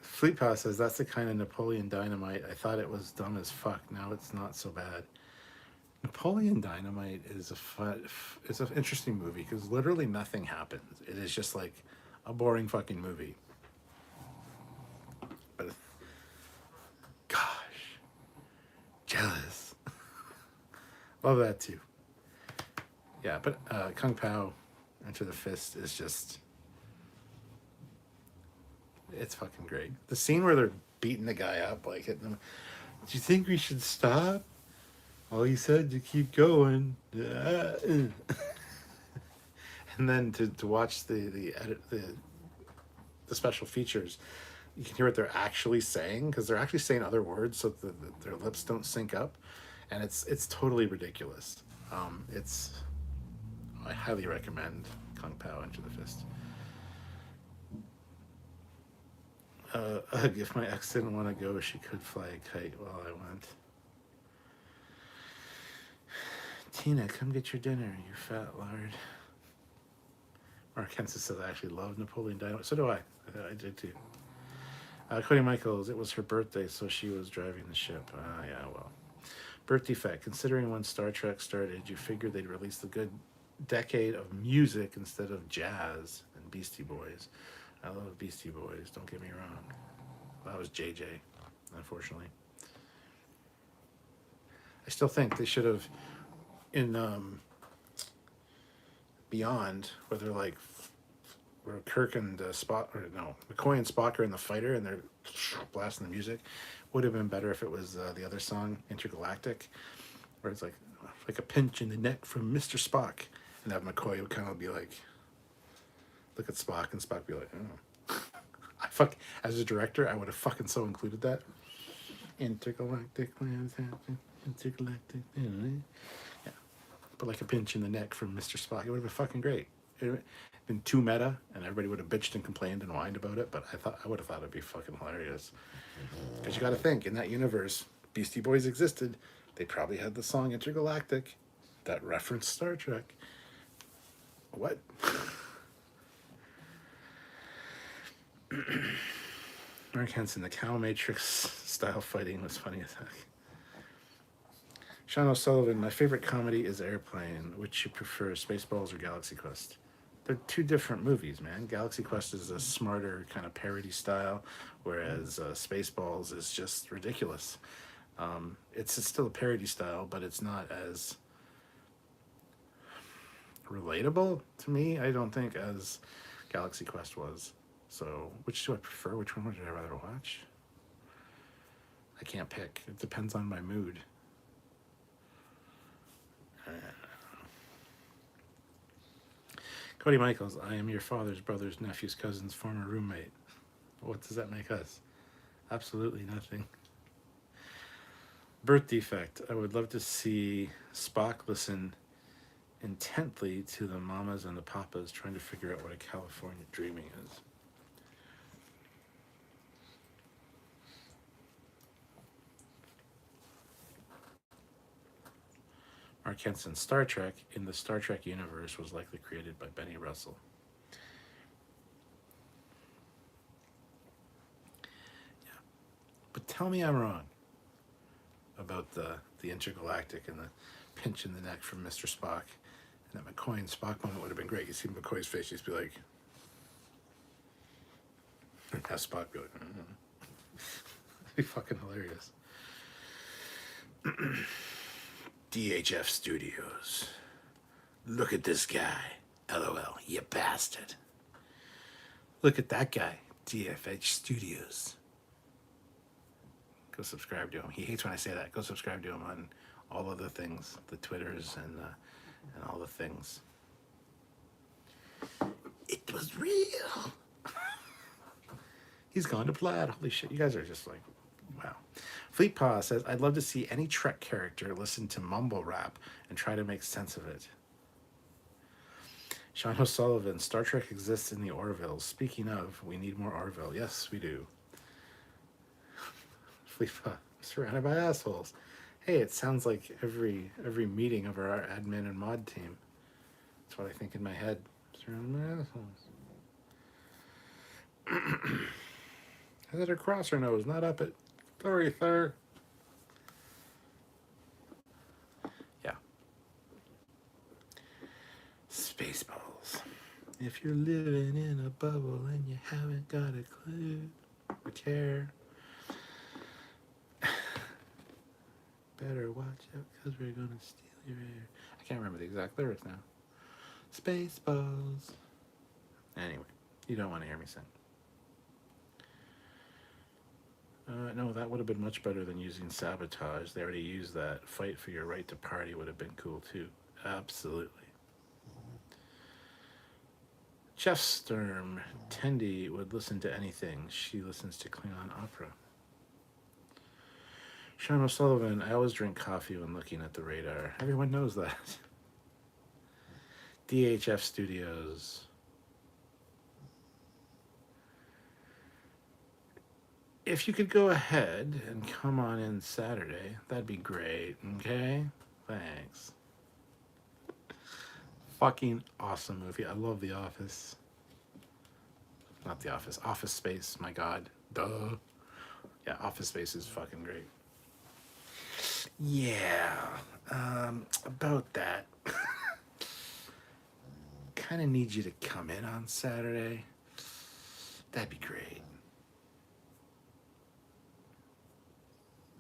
Fleet Pass says, that's the kind of Napoleon Dynamite. I thought it was dumb as fuck. Now it's not so bad. Napoleon Dynamite is it's an interesting movie because literally nothing happens. It is just like a boring fucking movie. But gosh, jealous. Love that too. Yeah, but Kung Pao, Enter the Fist is just, it's fucking great. The scene where they're beating the guy up, like hitting him. Do you think we should stop? Well, he said to keep going. And then to watch the special features, you can hear what they're actually saying because they're actually saying other words so that their lips don't sync up, and it's totally ridiculous. I highly recommend Kung Pao Enter the Fist. If my ex didn't want to go, she could fly a kite while I went. Tina, come get your dinner, you fat lard. Mark Henson says, I actually love Napoleon Dynamite. So do I. I did too. Cody Michaels, it was her birthday, so she was driving the ship. Yeah, well. Birth defect. Considering when Star Trek started, you figured they'd release the good decade of music instead of jazz and Beastie Boys. I love Beastie Boys, don't get me wrong. That was JJ, unfortunately. I still think they should have, in Beyond, where they're like, where Kirk and McCoy and Spock are in the fighter and they're blasting the music, would have been better if it was the other song, Intergalactic, where it's like a pinch in the neck from Mr. Spock, and that McCoy would kind of be like, look at Spock, and Spock be like, oh. As a director, I would have fucking so included that. Intergalactic, yeah. But like a pinch in the neck from Mr. Spock, it would have been fucking great. It would have been too meta, and everybody would have bitched and complained and whined about it, but I would have thought it'd be fucking hilarious. Because you got to think, in that universe, Beastie Boys existed. They probably had the song Intergalactic that referenced Star Trek. What? Mark Henson, the Cow Matrix style fighting was funny as heck. Sean O'Sullivan, my favorite comedy is Airplane. Which you prefer, Spaceballs or Galaxy Quest? They're two different movies, man. Galaxy Quest is a smarter kind of parody style, whereas Spaceballs is just ridiculous. It's still a parody style, but it's not as relatable to me, I don't think, as Galaxy Quest was. So, which do I prefer? Which one would I rather watch? I can't pick. It depends on my mood. Cody Michaels, I am your father's brother's nephew's cousin's former roommate. What does that make us? Absolutely nothing. Birth defect. I would love to see Spock listen intently to the mamas and the papas trying to figure out what a California dreaming is. Mark Henson, Star Trek in the Star Trek universe was likely created by Benny Russell. Yeah. But tell me I'm wrong about the intergalactic and the pinch in the neck from Mr. Spock. And that McCoy and Spock moment would have been great. You see McCoy's face, he'd be like, and have Spock be like, That'd be fucking hilarious. DHF Studios. Look at this guy. LOL, you bastard. Look at that guy. DFH Studios. Go subscribe to him. He hates when I say that. Go subscribe to him on all of the things, the Twitters and all the things. It was real. He's gone to plaid. Holy shit, you guys are just like, wow. Fleet Paw says, I'd love to see any Trek character listen to mumble rap and try to make sense of it. Sean O'Sullivan, Star Trek exists in the Orville. Speaking of, we need more Orville. Yes, we do. Fleet Paw, surrounded by assholes. Hey, it sounds like every meeting of our admin and mod team. That's what I think in my head. Surrounded by assholes. I let her cross her nose, not up it. Sorry, sir. Yeah. Spaceballs. If you're living in a bubble and you haven't got a clue or care, better watch out because we're going to steal your air. I can't remember the exact lyrics now. Spaceballs. Anyway, you don't want to hear me sing. No, that would have been much better than using sabotage. They already used that. Fight for your right to party would have been cool too. Absolutely. Jeff Sturm, Tendi would listen to anything. She listens to Klingon opera. Sean O'Sullivan, I always drink coffee when looking at the radar. Everyone knows that. DHF Studios. If you could go ahead and come on in Saturday, that'd be great, okay? Thanks. Fucking awesome movie. I love The Office. Not The Office. Office Space, my god. Duh. Yeah, Office Space is fucking great. Yeah. About that. Kind of need you to come in on Saturday. That'd be great.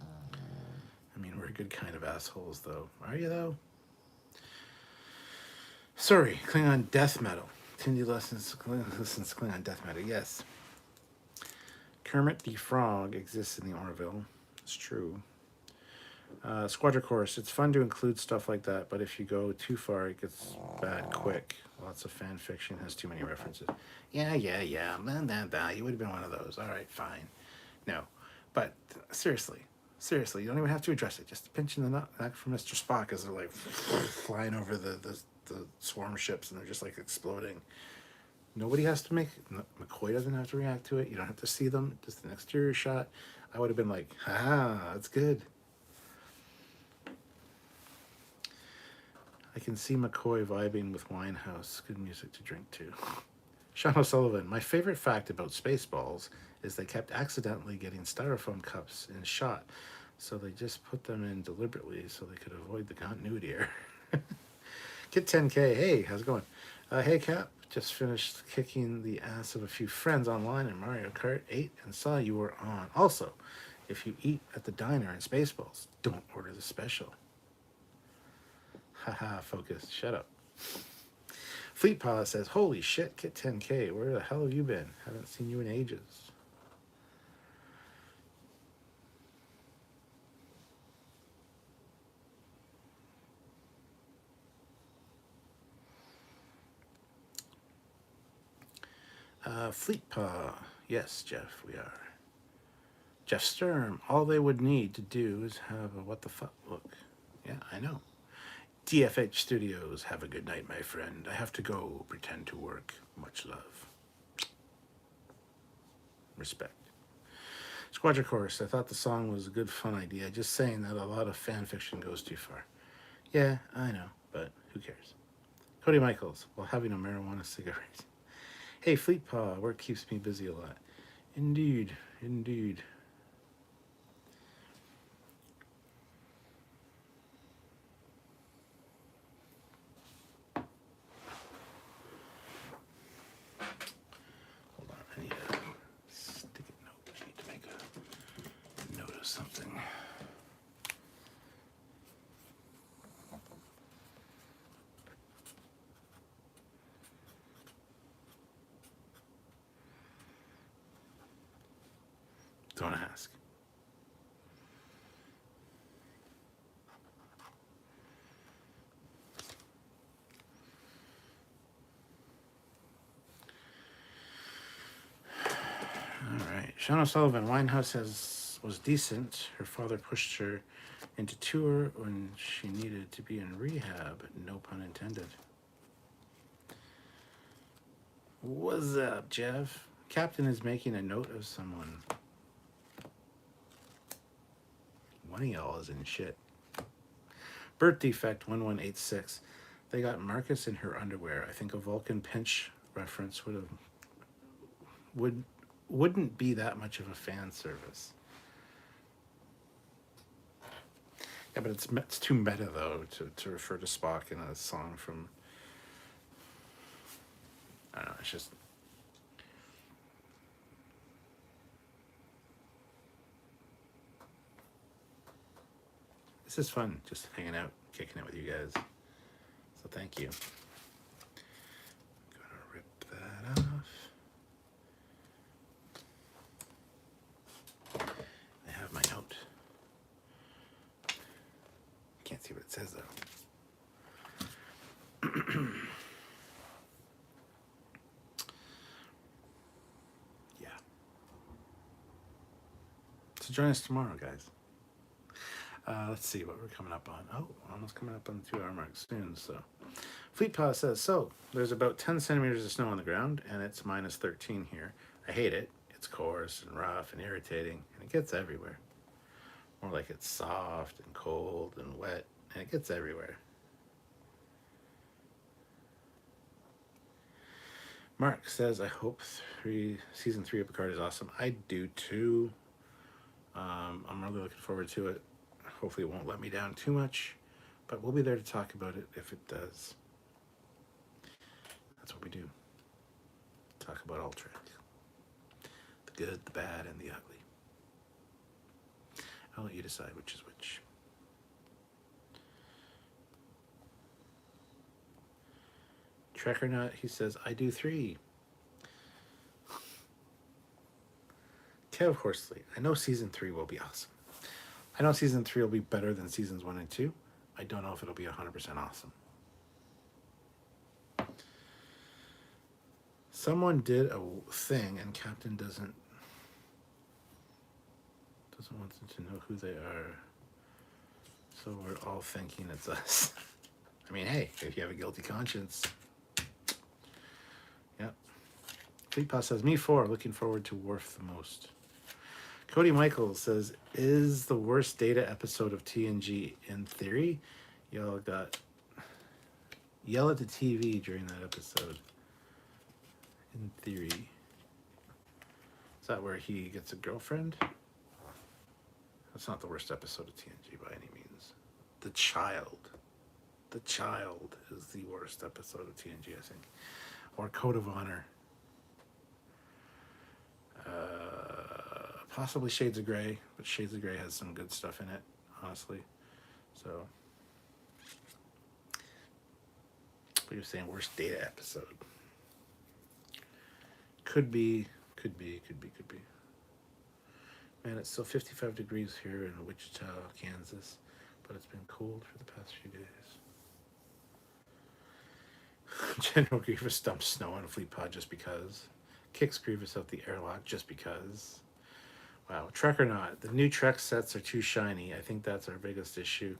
I mean, we're a good kind of assholes, though. Are you, though? Sorry, Klingon death metal. Tindy listens to Klingon death metal, yes. Kermit the Frog exists in the Orville. It's true. Squadron Course. It's fun to include stuff like that, but if you go too far, it gets bad quick. Lots of fan fiction has too many references. Yeah. You would have been one of those. All right, fine. No. But seriously, you don't even have to address it. Just pinching the neck for Mr. Spock as they're like flying over the swarm ships and they're just like exploding. Nobody has to McCoy doesn't have to react to it. You don't have to see them. Just an exterior shot. I would have been like, that's good. I can see McCoy vibing with Winehouse. Good music to drink to. Sean O'Sullivan. My favorite fact about Spaceballs is they kept accidentally getting styrofoam cups in shot. So they just put them in deliberately so they could avoid the continuity error. Kit 10K. Hey, how's it going? Hey, Cap. Just finished kicking the ass of a few friends online in Mario Kart 8 and saw you were on. Also, if you eat at the diner in Spaceballs, don't order the special. Haha, focus. Shut up. Fleet Paw says, holy shit, Kit 10K, where the hell have you been? Haven't seen you in ages. Fleet Paw. Yes, Jeff, we are. Jeff Sturm. All they would need to do is have a what the fuck look. Yeah, I know. DFH Studios. Have a good night, my friend. I have to go pretend to work. Much love. Respect. Squadron Course. I thought the song was a good fun idea. Just saying that a lot of fan fiction goes too far. Yeah, I know, but who cares? Cody Michaels. While having a marijuana cigarette. Hey, Fleet Paw, work keeps me busy a lot. Indeed. Hold on, I need a sticky note. I need to make a note of something. Don't ask. All right. Sean O'Sullivan, Winehouse was decent. Her father pushed her into tour when she needed to be in rehab. No pun intended. What's up, Jeff? Captain is making a note of someone. One of y'all is in shit. Birth defect 1186. They got Marcus in her underwear. I think a Vulcan pinch reference wouldn't be that much of a fan service. Yeah, but it's too meta though to refer to Spock in a song from. I don't know. It's just. This is fun, just hanging out, kicking it with you guys. So thank you. Gonna rip that off. I have my note. Can't see what it says though. Yeah. So join us tomorrow, guys. Let's see what we're coming up on. Oh, we're almost coming up on the 2 hour mark soon. So, Fleet Paw says, so there's about 10 centimeters of snow on the ground, and it's minus 13 here. I hate it. It's coarse and rough and irritating, and it gets everywhere. More like it's soft and cold and wet, and it gets everywhere. Mark says, I hope season 3 of Picard is awesome. I do too. I'm really looking forward to it. Hopefully it won't let me down too much, but we'll be there to talk about it if it does. That's what we do. Talk about all Trek. The good, the bad, and the ugly. I'll let you decide which is which. Trek or not, he says, I do 3. Kev Horsley, I know season 3 will be awesome. I know season 3 will be better than seasons 1 and 2. I don't know if it'll be 100% awesome. Someone did a thing, and Captain doesn't want them to know who they are. So we're all thinking it's us. I mean, hey, if you have a guilty conscience. Yep. Fleetpaw says, me 4, looking forward to Worf the most. Cody Michaels says, is the worst Data episode of TNG in theory? Y'all got yell at the TV during that episode. In theory. Is that where he gets a girlfriend? That's not the worst episode of TNG by any means. The Child. The Child is the worst episode of TNG, I think. Or Code of Honor. Possibly Shades of Grey, but Shades of Grey has some good stuff in it, honestly. So, what you're saying, worst Data episode. Could be. Man, it's still 55 degrees here in Wichita, Kansas, but it's been cold for the past few days. General Grievous dumps snow on a Fleet Pod just because. Kicks Grievous out the airlock just because. Wow, Trek or not, the new Trek sets are too shiny. I think that's our biggest issue.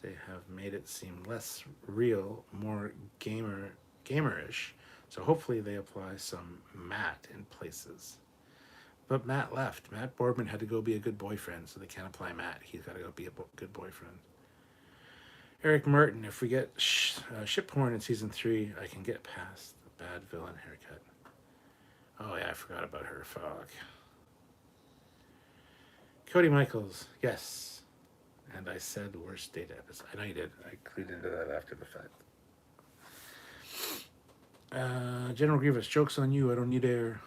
They have made it seem less real, more gamerish. So hopefully they apply some matte in places. But Matt left. Matt Boardman had to go be a good boyfriend, so they can't apply Matt. He's got to go be a good boyfriend. Eric Merton, if we get ship porn in season 3, I can get past the bad villain haircut. Oh yeah, I forgot about her. Fuck. Cody Michaels, yes. And I said worst Data episode. I know you did. I clued into that after the fact. General Grievous, joke's on you. I don't need air.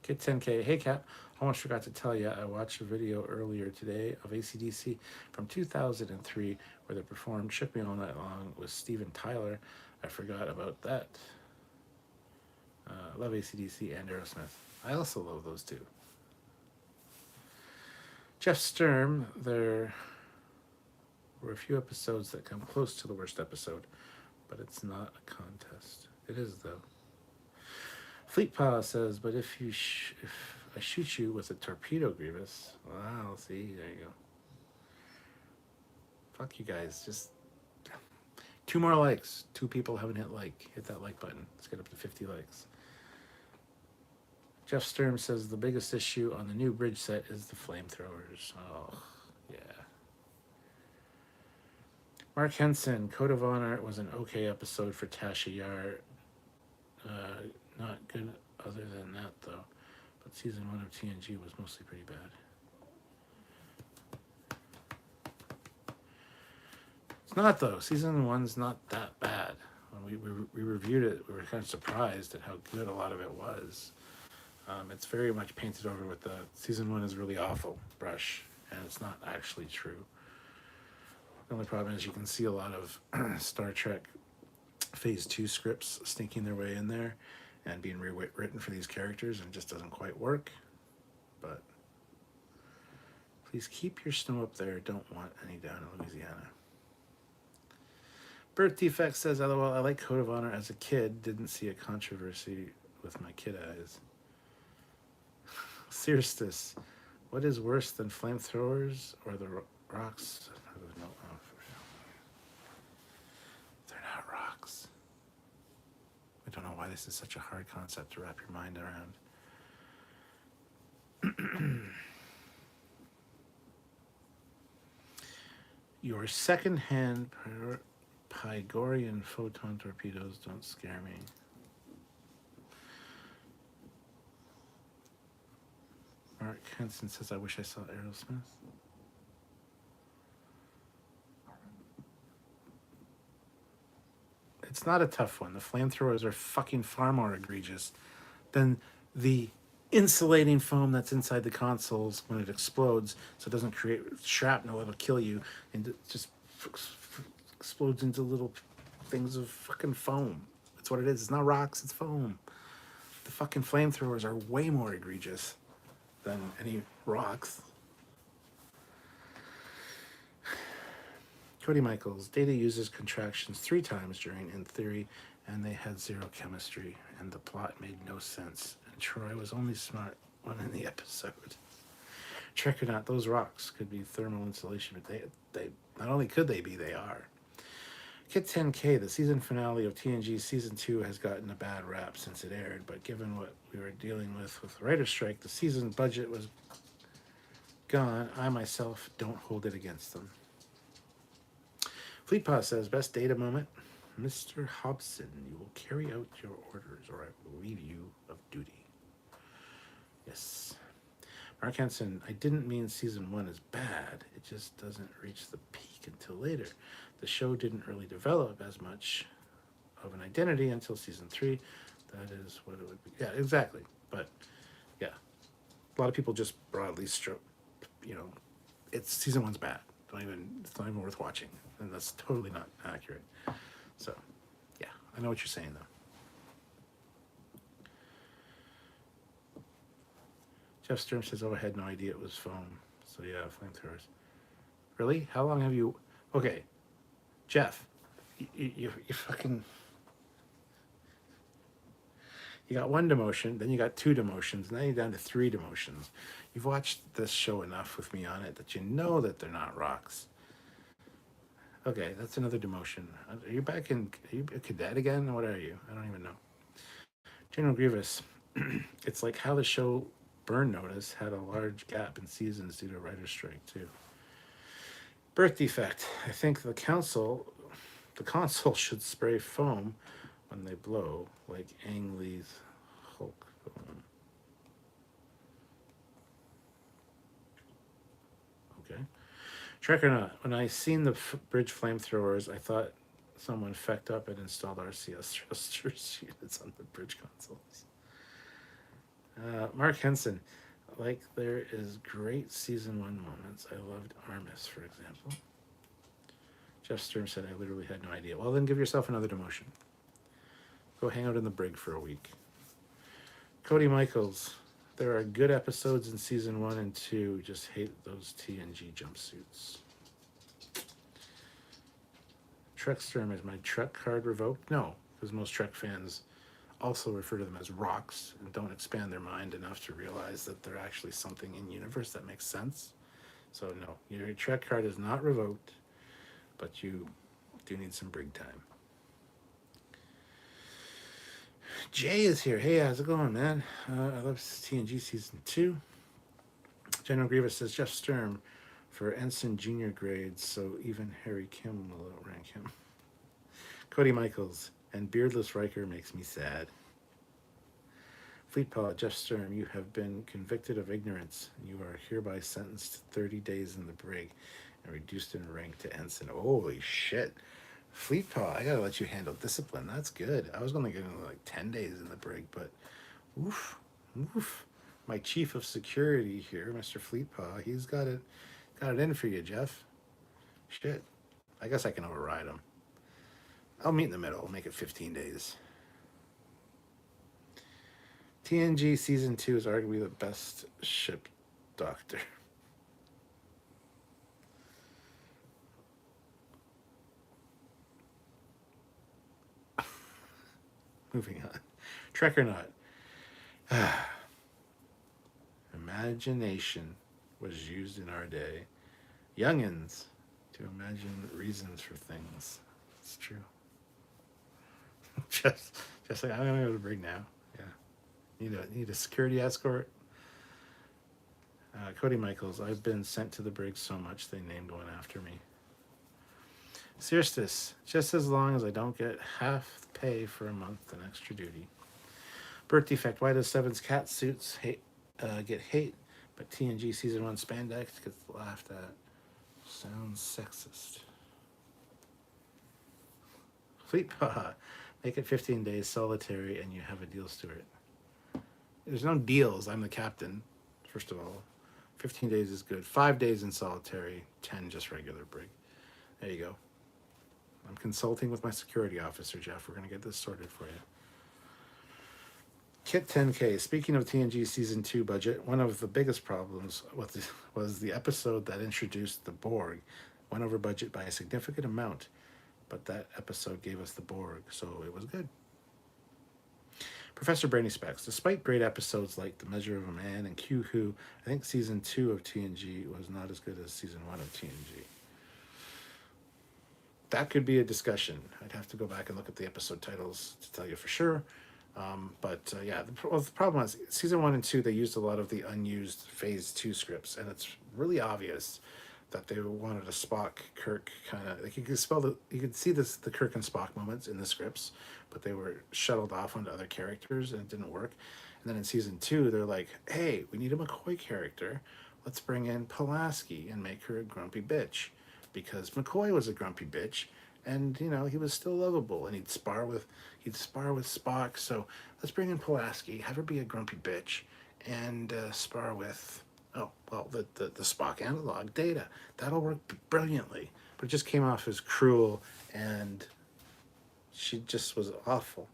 Kid 10K, hey Cap, almost forgot to tell you, I watched a video earlier today of AC/DC from 2003 where they performed Shook Me All Night Long with Steven Tyler. I forgot about that. Love AC/DC and Aerosmith. I also love those two. Jeff Sturm, there were a few episodes that come close to the worst episode, but it's not a contest. It is, though. Fleet Paw says, but if I shoot you with a torpedo, Grievous, wow, see, there you go. Fuck you guys. Just 2 more likes. 2 people haven't hit like. Hit that like button. Let's get up to 50 likes. Jeff Sturm says the biggest issue on the new bridge set is the flamethrowers. Oh, yeah. Mark Henson, Code of Honor was an okay episode for Tasha Yar. Not good other than that, though. But season 1 of TNG was mostly pretty bad. It's not, though. Season 1's not that bad. When we reviewed it, we were kind of surprised at how good a lot of it was. It's very much painted over with the season 1 is really awful brush, and it's not actually true. The only problem is you can see a lot of Star Trek Phase 2 scripts sneaking their way in there and being rewritten for these characters, and it just doesn't quite work. But please keep your snow up there. Don't want any down in Louisiana. Birth Defect says, LOL, I like Code of Honor as a kid. Didn't see a controversy with my kid eyes. Seriousness, what is worse than flamethrowers or the rocks? I don't know. They're not rocks. I don't know why this is such a hard concept to wrap your mind around. Your second-hand Pygorian photon torpedoes don't scare me. Mark Henson says, I wish I saw Aerosmith. It's not a tough one. The flamethrowers are fucking far more egregious than the insulating foam that's inside the consoles when it explodes, so it doesn't create shrapnel. It'll kill you, and it just explodes into little things of fucking foam. That's what it is. It's not rocks, it's foam. The fucking flamethrowers are way more egregious than any rocks. Cody Michaels, Data uses contractions 3 times during In Theory, and they had 0 chemistry, and the plot made no sense. And Troy was only smart one in the episode. Trek or not, those rocks could be thermal insulation, but they not only could they be, they are. Kit 10K, the season finale of TNG Season 2 has gotten a bad rap since it aired, but given what we were dealing with the writer's strike, the season budget was gone. I myself don't hold it against them. Fleetpaw says, best Data moment, Mr. Hobson, you will carry out your orders or I will relieve you of duty. Yes. Mark Henson, I didn't mean season 1 is bad. It just doesn't reach the peak until later. The show didn't really develop as much of an identity until season 3. That is what it would be. Yeah, exactly. But yeah, a lot of people just broadly it's season 1's bad. It's not even worth watching. And that's totally not accurate. So yeah, I know what you're saying though. Jeff Sturm says, oh, I had no idea it was foam. So yeah, flamethrowers. Really? How long have you... Okay, Jeff, you fucking... You got 1 demotion, then you got 2 demotions, now you're down to 3 demotions. You've watched this show enough with me on it that you know that they're not rocks. Okay, that's another demotion. Are you back in... Are you a cadet again? What are you? I don't even know. General Grievous, it's like how the show... Burn Notice had a large gap in seasons due to writer's strike too. Birth Defect. I think the console should spray foam when they blow, like Ang Lee's Hulk foam. Okay. Trek or not, when I seen the bridge flamethrowers, I thought someone fecked up and installed RCS thrusters units on the bridge consoles. Mark Henson, like there is great season 1 moments. I loved Armis, for example. Jeff Sturm said, I literally had no idea. Well, then give yourself another demotion. Go hang out in the brig for a week. Cody Michaels, There are good episodes in season 1 and 2. Just hate those TNG jumpsuits. Trekstorm, is my Trek card revoked? No, because most Trek fans also refer to them as rocks and don't expand their mind enough to realize that they're actually something in universe that makes sense. So no, your Trek card is not revoked, but you do need some brig time. Jay is here. Hey, how's it going, man? I love TNG season 2. General Grievous says Jeff Sturm for Ensign Junior grades, so even Harry Kim will outrank him. Cody Michaels and Beardless Riker makes me sad. Fleetpaw, Jeff Sturm, you have been convicted of ignorance. You are hereby sentenced to 30 days in the brig and reduced in rank to ensign. Holy shit. Fleetpaw, I gotta let you handle discipline. That's good. I was gonna give him like 10 days in the brig, but oof, oof. My chief of security here, Mr. Fleetpaw, he's got it in for you, Jeff. Shit. I guess I can override him. I'll meet in the middle, make it 15 days. TNG season 2 is arguably the best ship doctor. Moving on. Trek or not. Imagination was used in our day. Youngins to imagine reasons for things. It's true. just like, I'm gonna go to the brig now. Yeah. Need a security escort. Cody Michaels, I've been sent to the brig so much they named one after me. Searstis, just as long as I don't get half pay for a month and extra duty. Birth defect, why does Seven's cat suits get hate, but TNG season 1 spandex gets laughed at? Sounds sexist. Fleetpaw, make it 15 days solitary and you have a deal, Stuart. There's no deals, I'm the captain, first of all. 15 days is good. 5 days in solitary, 10 just regular brig. There you go. I'm consulting with my security officer, Jeff. We're going to get this sorted for you. Kit 10K. Speaking of TNG Season 2 budget, one of the biggest problems was the episode that introduced the Borg. Went over budget by a significant amount, but that episode gave us the Borg, so it was good. Professor Brainy Specs. Despite great episodes like The Measure of a Man and Q Who, I think Season 2 of TNG was not as good as Season 1 of TNG. That could be a discussion. I'd have to go back and look at the episode titles to tell you for sure. Yeah, the problem is season 1 and 2, they used a lot of the unused phase 2 scripts, and it's really obvious that they wanted a Spock Kirk kind of like you could see the Kirk and Spock moments in the scripts, but they were shuttled off onto other characters and it didn't work. And then in season 2, they're like, hey, we need a McCoy character. Let's bring in Pulaski and make her a grumpy bitch. Because McCoy was a grumpy bitch, and he was still lovable, and he'd spar with Spock. So let's bring in Pulaski, have her be a grumpy bitch, and spar with the Spock analog Data. That'll work brilliantly. But it just came off as cruel, and she just was awful.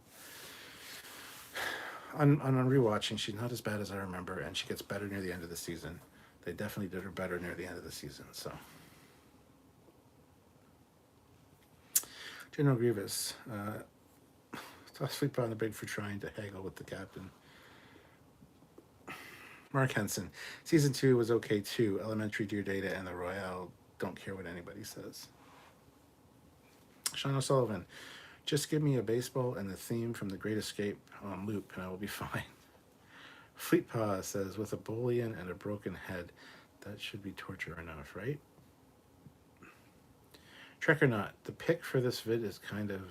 On rewatching, she's not as bad as I remember, and she gets better near the end of the season. They definitely did her better near the end of the season. So. General Grievous, toss Fleetpaw on the brig for trying to haggle with the captain. Mark Henson, season 2 was okay too. Elementary, Dear Data, and the Royale don't care what anybody says. Sean O'Sullivan, just give me a baseball and the theme from The Great Escape on loop and I will be fine. Fleetpaw says, with a bullion and a broken head, that should be torture enough, right? Trek or not, the pick for this vid is kind of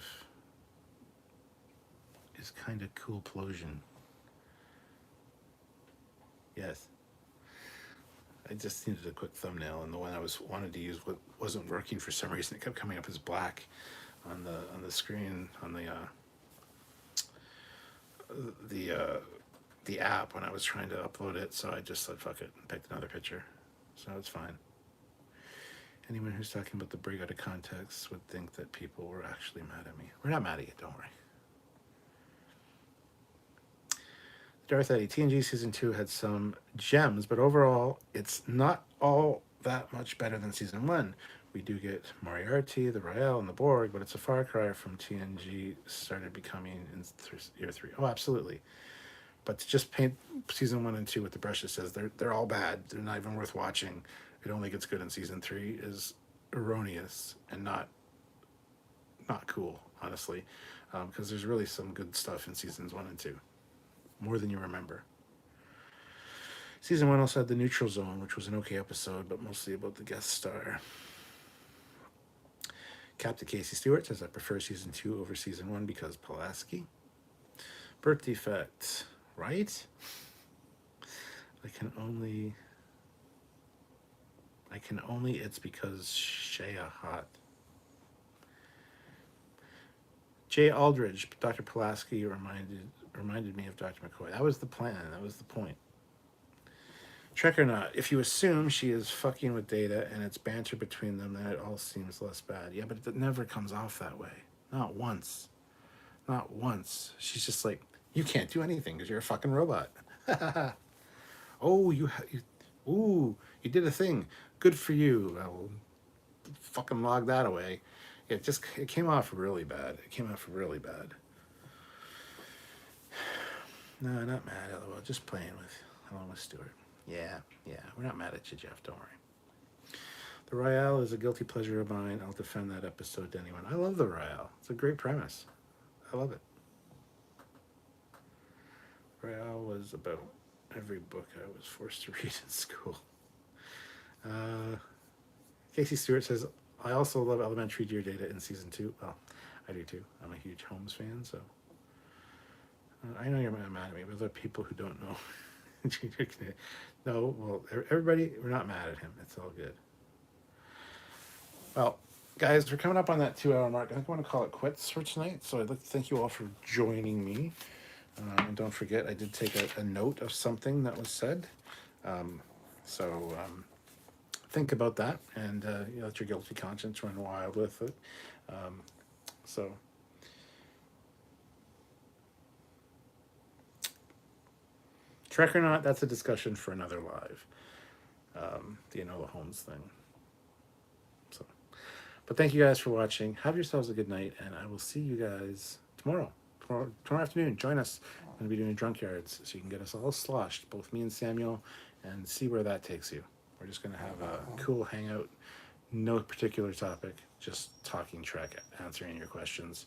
cool plosion. Yes. I just needed a quick thumbnail, and the one I wanted to use wasn't working for some reason. It kept coming up as black on the screen on the app when I was trying to upload it. So I just said fuck it and picked another picture. So it's fine. Anyone who's talking about the brig out of context would think that people were actually mad at me. We're not mad at you, don't worry. Darth Eddie, TNG Season 2 had some gems, but overall, it's not all that much better than Season 1. We do get Moriarty, the Royale, and the Borg, but it's a far cry from TNG started becoming in Year 3. Oh, absolutely. But to just paint Season 1 and 2 with the brush that says they're all bad, they're not even worth watching, it only gets good in Season 3 is erroneous and not cool, honestly, because there's really some good stuff in Seasons 1 and 2. More than you remember. Season 1 also had The Neutral Zone, which was an okay episode, but mostly about the guest star. Captain Casey Stewart says, I prefer Season 2 over Season 1 because Pulaski. Birth Defect, right? I can only it's because Shaya hot. Jay Aldridge, Dr. Pulaski reminded me of Dr. McCoy. That was the plan. That was the point. Trek or not, if you assume she is fucking with Data and it's banter between them, then it all seems less bad. Yeah, but it never comes off that way. Not once. Not once. She's just like, you can't do anything because you're a fucking robot. Oh, you did a thing. Good for you. I'll fucking log that away. It came off really bad. It came off really bad. No, not mad, LOL. Just playing with Stuart. Yeah, we're not mad at you, Jeff. Don't worry. The Royale is a guilty pleasure of mine. I'll defend that episode to anyone. I love The Royale. It's a great premise. I love it. Royale was about every book I was forced to read in school. Casey Stewart says, I also love Elementary Dear Data in Season 2. Well, I do too. I'm a huge Holmes fan, so. I know you're mad at me, but there are people who don't know. No, well, everybody, we're not mad at him. It's all good. Well, guys, we're coming up on that 2-hour mark. I think I want to call it quits for tonight. So I'd like to thank you all for joining me. And don't forget, I did take a note of something that was said. Think about that and let your guilty conscience run wild with it. Trek or not, that's a discussion for another live. The Enola Holmes thing. But thank you guys for watching. Have yourselves a good night, and I will see you guys tomorrow afternoon. Join us. I'm going to be doing Trekyards, so you can get us all sloshed, both me and Samuel, and see where that takes you. We're just going to have a cool hangout, no particular topic, just talking Trek, answering your questions.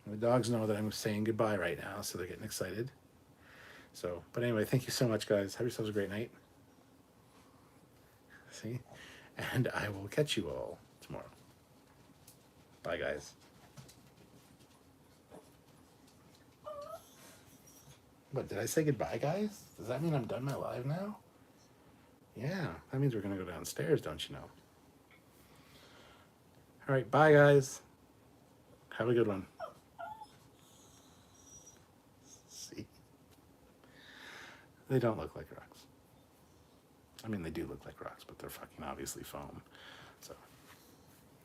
The dogs know that I'm saying goodbye right now, so they're getting excited. But anyway, thank you so much, guys. Have yourselves a great night. See? And I will catch you all tomorrow. Bye, guys. What, did I say goodbye, guys? Does that mean I'm done my live now? Yeah, that means we're going to go downstairs, don't you know? All right, bye, guys. Have a good one. See? They don't look like rocks. I mean, they do look like rocks, but they're fucking obviously foam. So...